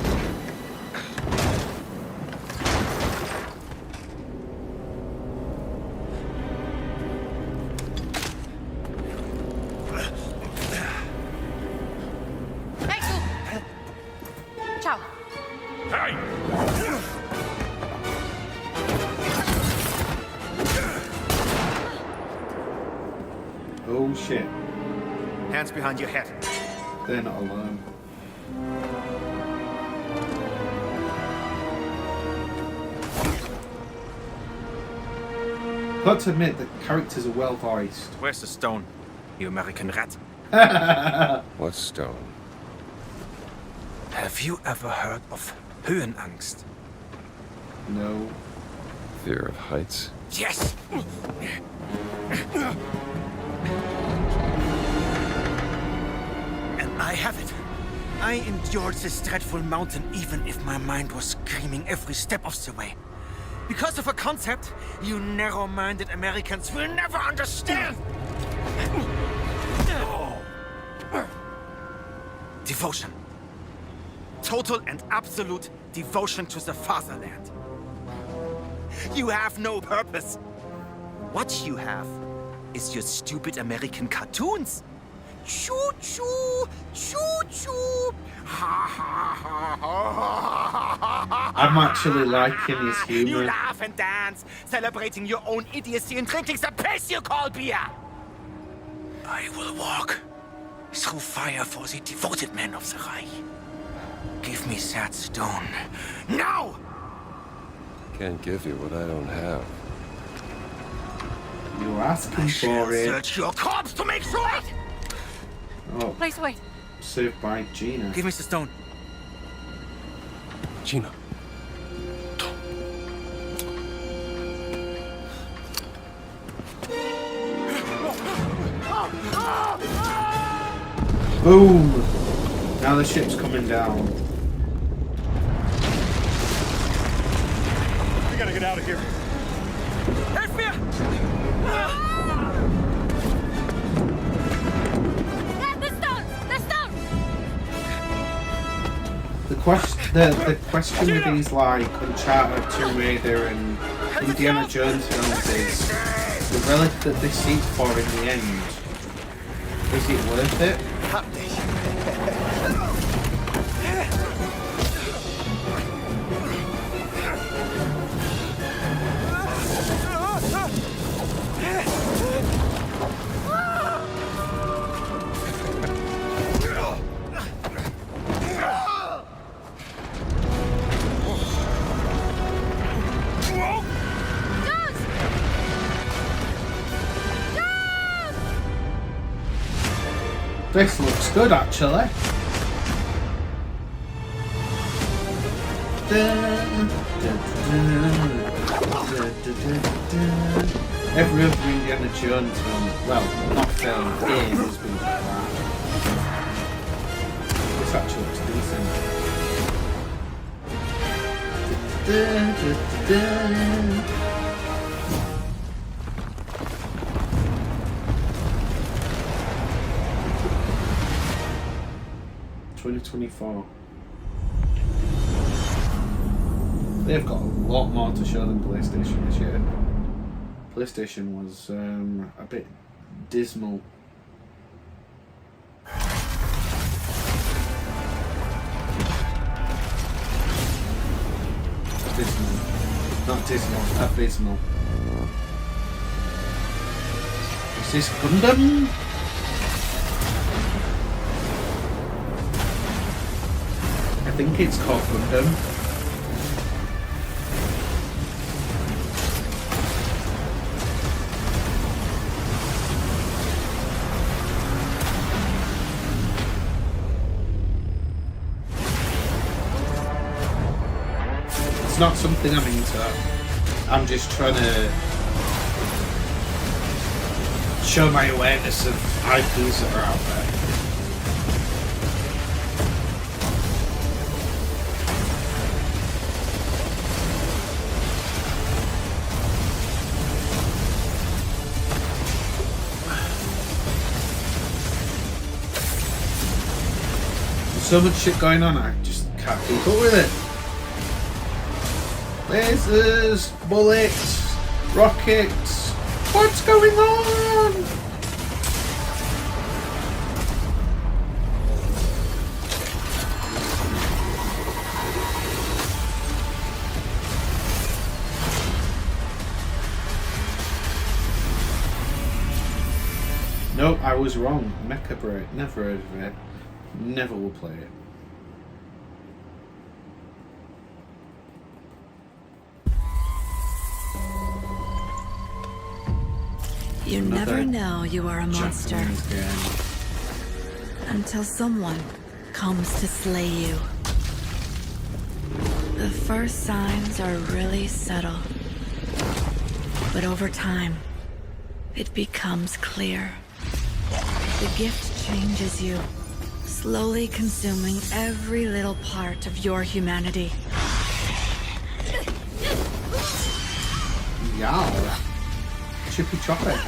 Ciao. Hey! Oh shit. Hands behind your head. They're not alone. Got to admit, the characters are well voiced. Where's the stone, you American rat? What stone? Have you ever heard of Höhenangst? No. Fear of heights? Yes! And I have it. I endured this dreadful mountain even if my mind was screaming every step of the way. Because of a concept you narrow-minded Americans will never understand. Devotion. Total and absolute devotion to the fatherland. You have no purpose. What you have is your stupid American cartoons. Choo-choo, choo-choo. I'm actually liking his You humor. laugh and dance, celebrating your own idiocy and drinking the piss you call beer. I will walk through fire for the devoted men of the Reich. Give me that stone. Now! Can't give you what I don't have. You're asking I shall for it. search your corpse to make sure. Oh, Please wait. saved by Gina. Give me the stone. Gina. Boom! Now the ship's coming down. We gotta get out of here. Help me! The stone! The stone! The question with these like Uncharted, Tomb Raider and Indiana Jones films is the relic that they seek for in the end. Is it worth it? This looks good, actually. Every other Indiana Jones film, well, not film, game has been like that. This actually looks decent. 2024. They've got a lot more to show than PlayStation this year. PlayStation was a bit dismal. Dismal. Not dismal, abysmal. Is this Gundam? I think it's called Gundam. It's not something I'm into. I'm just trying to show my awareness of IPs that are out there. So much shit going on, I just can't keep up with it. Lasers, bullets, rockets. What's going on? No, I was wrong. Mecha Brear, never heard of it. Never will play it. You never know you are a monster until someone comes to slay you. The first signs are really subtle, but over time, it becomes clear. The gift changes you, slowly consuming every little part of your humanity. Yeah. Chippy chocolate.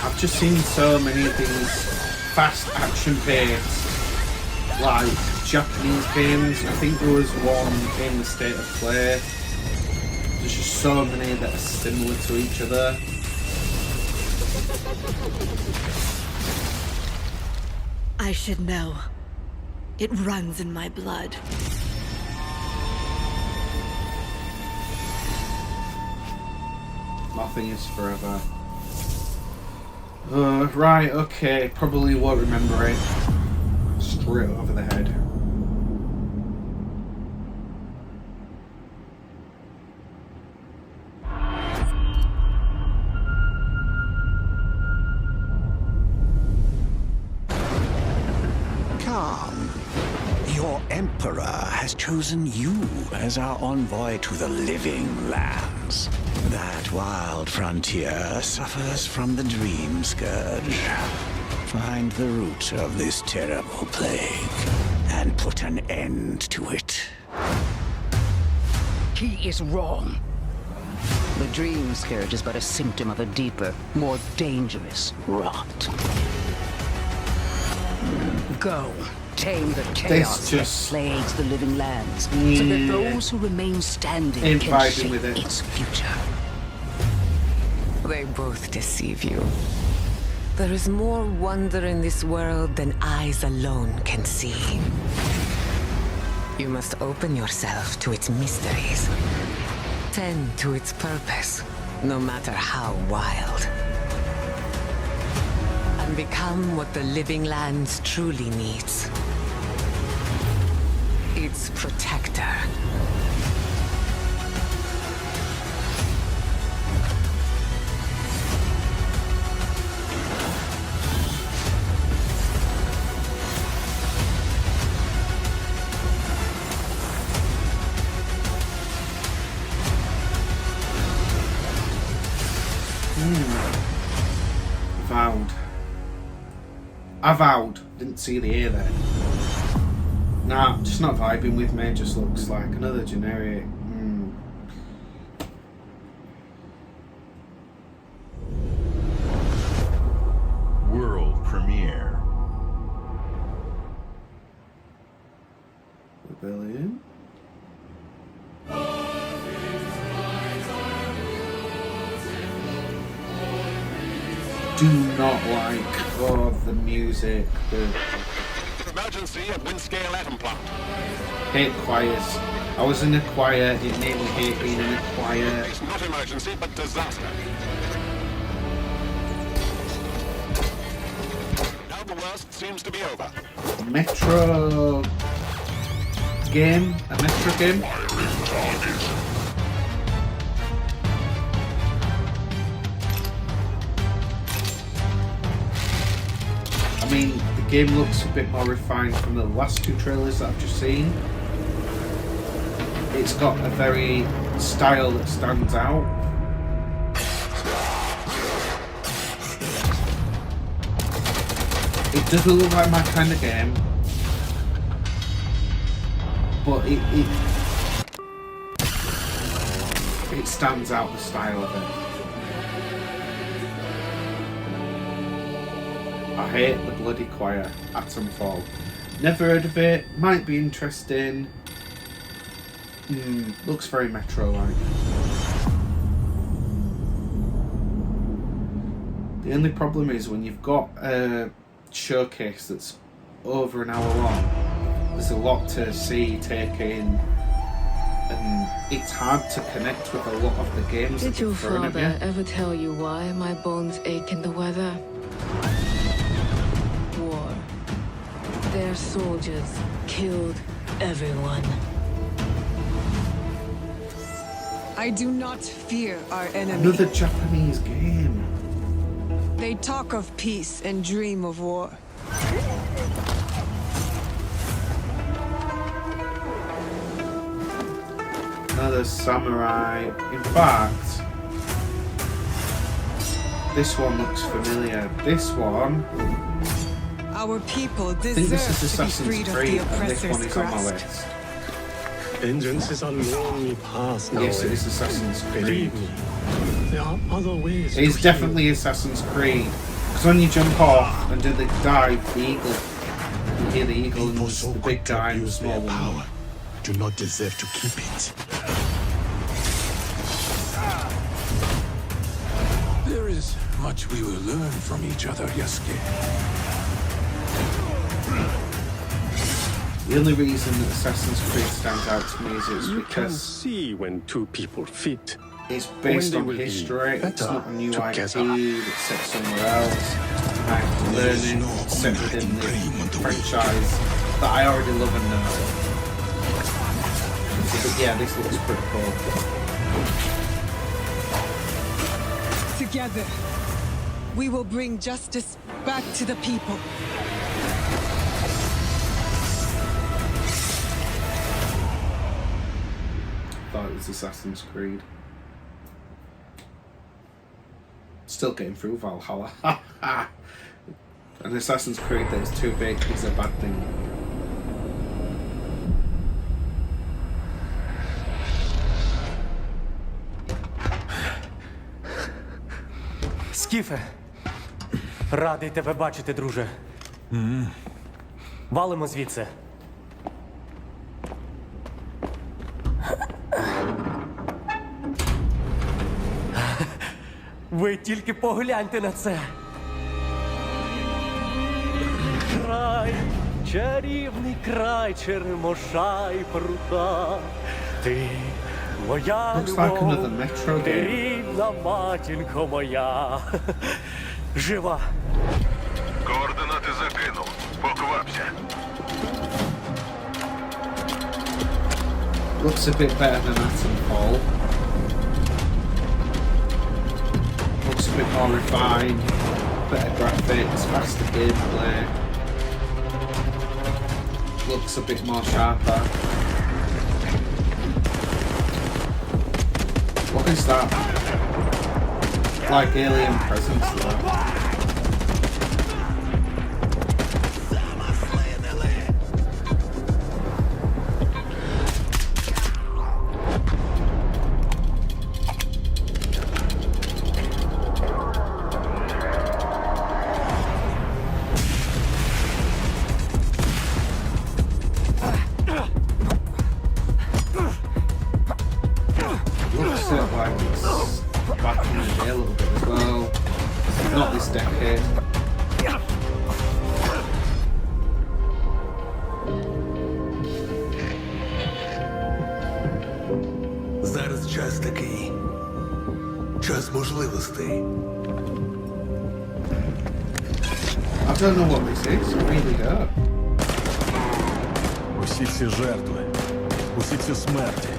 I've just seen so many of these fast action paced, like Japanese games. I think there was one in the State of Play. There's just so many that are similar to each other. I should know. It runs in my blood. Nothing is forever. Right, okay, probably won't remember it. Straight over the head. Come. Your Emperor has chosen you as our envoy to the living lands. That wild frontier suffers from the dream scourge. Find the root of this terrible plague and put an end to it. He is wrong. The dream scourge is but a symptom of a deeper, more dangerous rot. Go. Tame the chaos that plagues the living lands, so that those who remain standing can shape its future. They both deceive you. There is more wonder in this world than eyes alone can see. You must open yourself to its mysteries. Tend to its purpose, no matter how wild. And become what the living lands truly needs. Its protector. Avowed. Didn't see the A there. Nah, just not vibing with me. Just looks like another generic. World premiere. Rebellion. Do not like the music, Emergency at Windscale Atom Plant. Hate choirs. I was in a choir, it made me hate being in a choir. It's not emergency, but disaster. Now the worst seems to be over. Metro game? A Metro game? I mean, the game looks a bit more refined from the last two trailers that I've just seen. It's got a very style that stands out. It doesn't look like my kind of game, but it stands out, the style of it. I hate the bloody choir, Atomfall. Never heard of it, might be interesting. Looks very Metro-like. The only problem is when you've got a showcase that's over an hour long, there's a lot to see, take in, and it's hard to connect with a lot of the games that Did your they've thrown at father you. ever tell you why my bones ache in the weather? War. Their soldiers killed everyone. I do not fear our enemy. Another Japanese game. They talk of peace and dream of war. Another samurai. In fact, this one looks familiar. This one, Our people I think this deserve is to be Assassin's freed of Creed, the and this one oppressor's is on my grasp. list. Vengeance is a lonely path now. Yes, it is Assassin's Creed. Believe me, there are other ways. It is to definitely Assassin's Creed. Because when you jump off and do the dive, the eagle, you hear the eagle and the big guy and the small one. do not deserve to keep it. There is much we will learn from each other, Yasuke. The only reason that Assassin's Creed stands out to me is it's You can because see when two people fit. it's based When on they will be history. It's better not a new IP together. that's set somewhere else. I have to learn it. It's set within the franchise that I already love and know. But yeah, this looks pretty cool. Together, we will bring justice back to the people. Thought it was Assassin's Creed. Still getting through Valhalla. An Assassin's Creed that's too big is a bad thing. Скіфе, радий тебе бачити, друже. Валимо звідси. Ви тільки погляньте на це. Край, чарівний край черемоша й прута. Ти моя Looks like любов, another Metro ти game. рідна матінко моя. Жива. Координати закинув. Поквапся. Looks a bit better than Atomfall. Looks a bit more refined, better graphics, faster gameplay. Looks a bit more sharper. What is that? Like alien presence there. Looks like it's back in the day a little bit as well. Not this decade. Зараз час такий. Час можливостей. I've don't know what this is. I really don't. Усі ці жертви, усі ці смерті.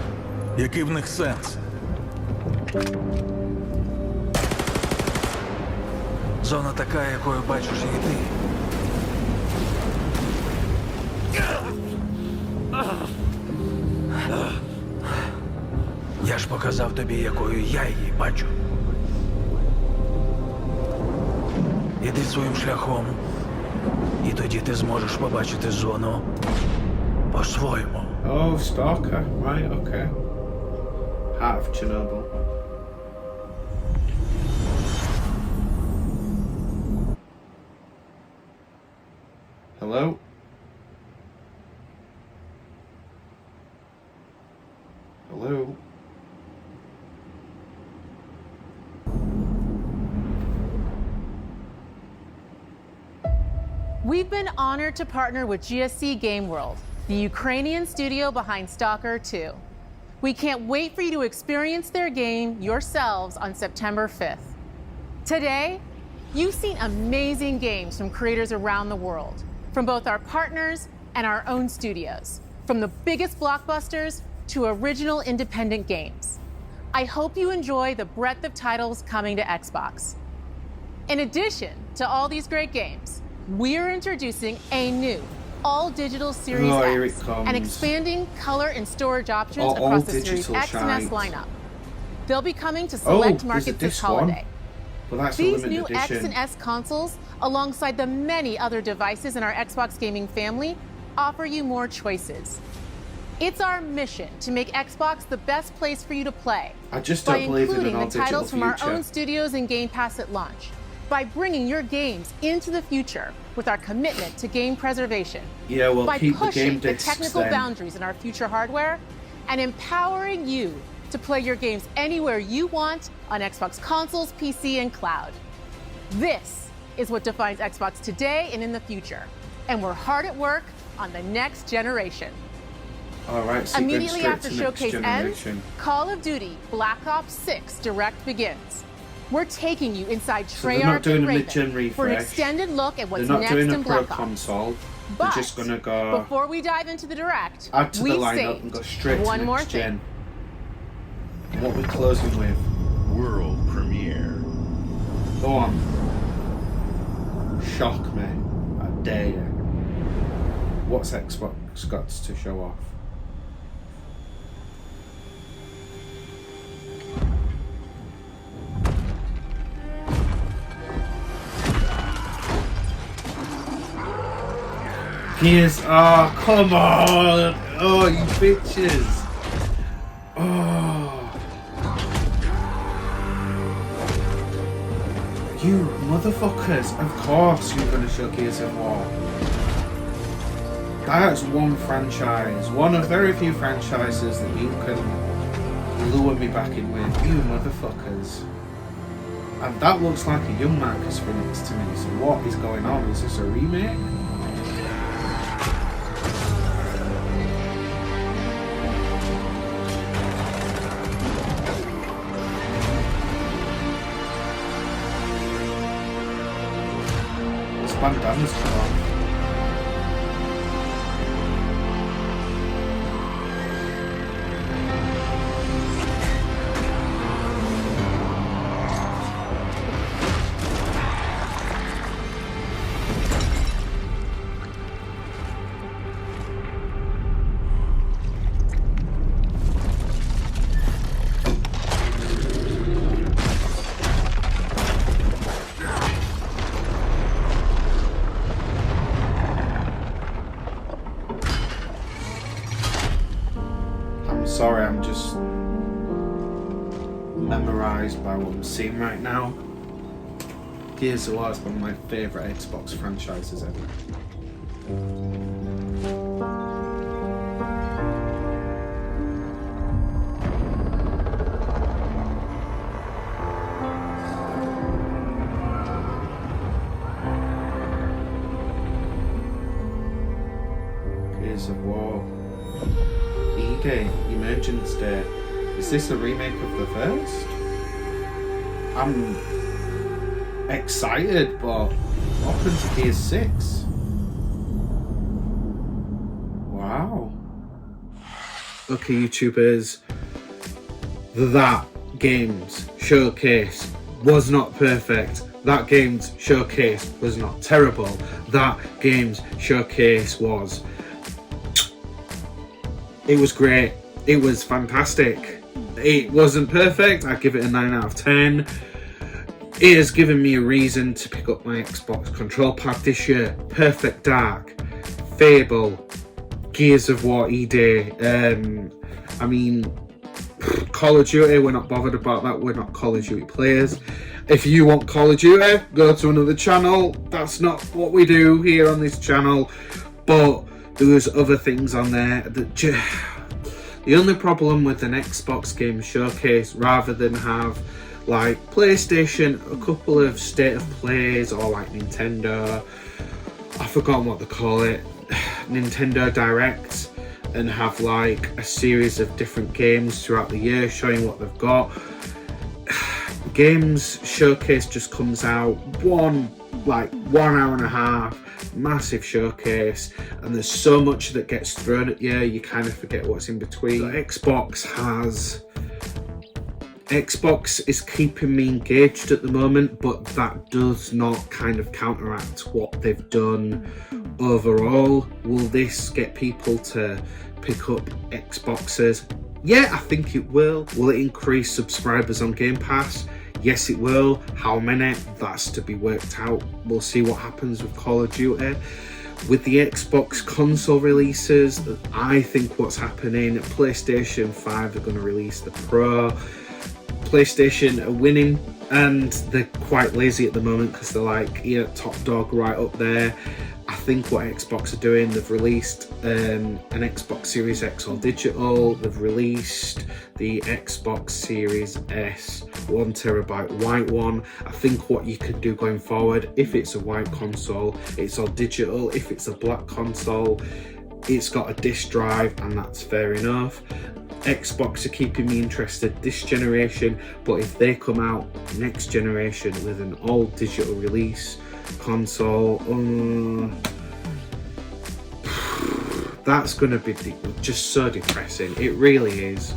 Який в них сенс? Зона така, якою бачиш і ти. Я ж показав тобі, якою я її бачу. Іди своїм шляхом, і тоді ти зможеш побачити зону по-своєму. Oh, Stalker. Right, okay. Heart of Chornobyl. Hello? Hello? We've been honored to partner with GSC Game World, the Ukrainian studio behind Stalker 2. We can't wait for you to experience their game yourselves on September 5th. Today, you've seen amazing games from creators around the world, from both our partners and our own studios, from the biggest blockbusters to original independent games. I hope you enjoy the breadth of titles coming to Xbox. In addition to all these great games, we're introducing a new all-digital Series X and expanding color and storage options across the Series X and S lineup. They'll be coming to select markets this holiday. These new X and S consoles, alongside the many other devices in our Xbox gaming family, offer you more choices. It's our mission to make Xbox the best place for you to play by including the titles from our own studios and Gamepass at launch, by bringing your games into the future with our commitment to game preservation, by pushing the technical boundaries in our future hardware, and empowering you to play your games anywhere you want on Xbox consoles, PC, and cloud. This is what defines Xbox today and in the future, and we're hard at work on the next generation. All right, so immediately after Showcase ends, Call of Duty Black Ops 6 Direct begins. We're taking you inside Treyarch and Raven for an extended look at what's next in Black Ops. Console. But just gonna go before we dive into the Direct, add to the lineup and go straight to next gen. And what we're closing with? World premiere. Go on. Shock me. I dare you. What's Xbox got to show off? Gears, oh come on! Oh you bitches! Oh, you motherfuckers! Of course you're gonna show Gears of War. That's one franchise, one of very few franchises that you can lure me back in with. You motherfuckers! And that looks like a young Marcus Phoenix to me. So what is going on? Is this a remake? Bandana's come on. Sorry, I'm just memorized by what I'm seeing right now. Gears of War is one of my favourite Xbox franchises ever. Gears of War. E-Game, Emergence Day. Is this a remake of the first? excited, but what happened to Gears 6? Wow. Okay, YouTubers, that game's showcase was not perfect. That game's showcase was not terrible. That game's showcase was... It was great. It was fantastic. It wasn't perfect. I'd give it a 9 out of 10. It has given me a reason to pick up my Xbox control pad this year. Perfect Dark, Fable, Gears of War ED. I mean, Call of Duty, we're not bothered about that. We're not Call of Duty players. If you want Call of Duty, go to another channel. That's not what we do here on this channel. But there's other things on there that the only problem with an Xbox game showcase, rather than have like PlayStation, a couple of state of plays, or like Nintendo, I've forgotten what they call it, Nintendo Directs, and have like a series of different games throughout the year showing what they've got. Games showcase just comes out one hour and a half, massive showcase, and there's so much that gets thrown at you, you kind of forget what's in between. Xbox is keeping me engaged at the moment, but that does not kind of counteract what they've done overall. Will this get people to pick up Xboxes? Yeah, I think it will. Will it increase subscribers on Gamepass? Yes, it will. How many? That's to be worked out. We'll see what happens with Call of Duty. With the Xbox console releases, I think what's happening, PlayStation 5 are going to release the Pro. PlayStation are winning, and they're quite lazy at the moment because they're like, yeah, top dog right up there. I think what Xbox are doing, they've released an Xbox Series X all digital. They've released the Xbox Series S 1TB white one. I think what you can do going forward, if it's a white console, it's all digital. If it's a black console, it's got a disc drive, and that's fair enough. Xbox are keeping me interested this generation, but if they come out next generation with an all digital release console, that's going to be just so depressing. It really is.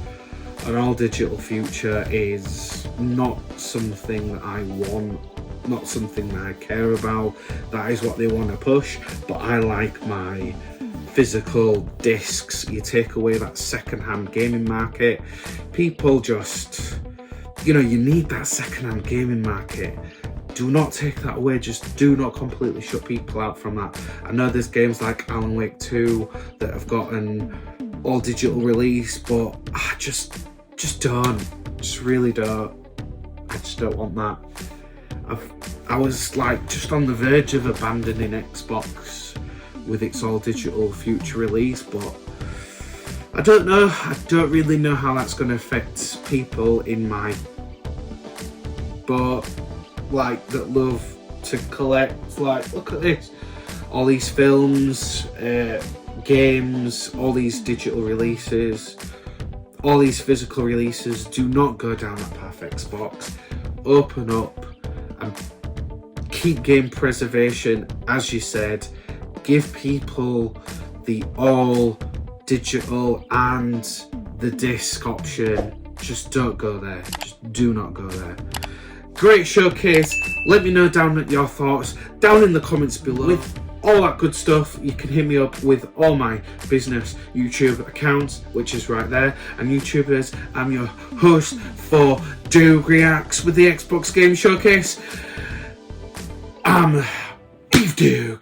An all digital future is not something that I want, not something that I care about. That is what they want to push, but I like my physical discs. You take away that second-hand gaming market, people just, you need that second-hand gaming market. Do not take that away. Just do not completely shut people out from that. I know there's games like Alan Wake 2 that have got an all digital release, but I just really don't. I just don't want that. I was like just on the verge of abandoning Xbox with its all digital future release, but I don't know. I don't really know how that's going to affect people in my boat, like, that love to collect. Like, look at this, all these films, games, all these digital releases, all these physical releases. Do not go down that path, Xbox. Open up and keep game preservation, as you said. Give people the all digital and the disc option. Just don't go there. Just do not go there. Great showcase. Let me know down at your thoughts down in the comments below. With all that good stuff, you can hit me up with all my business YouTube accounts, which is right there. And YouTubers, I'm your host for Dawg Reacts with the Xbox Game Showcase. I'm BeevDawg.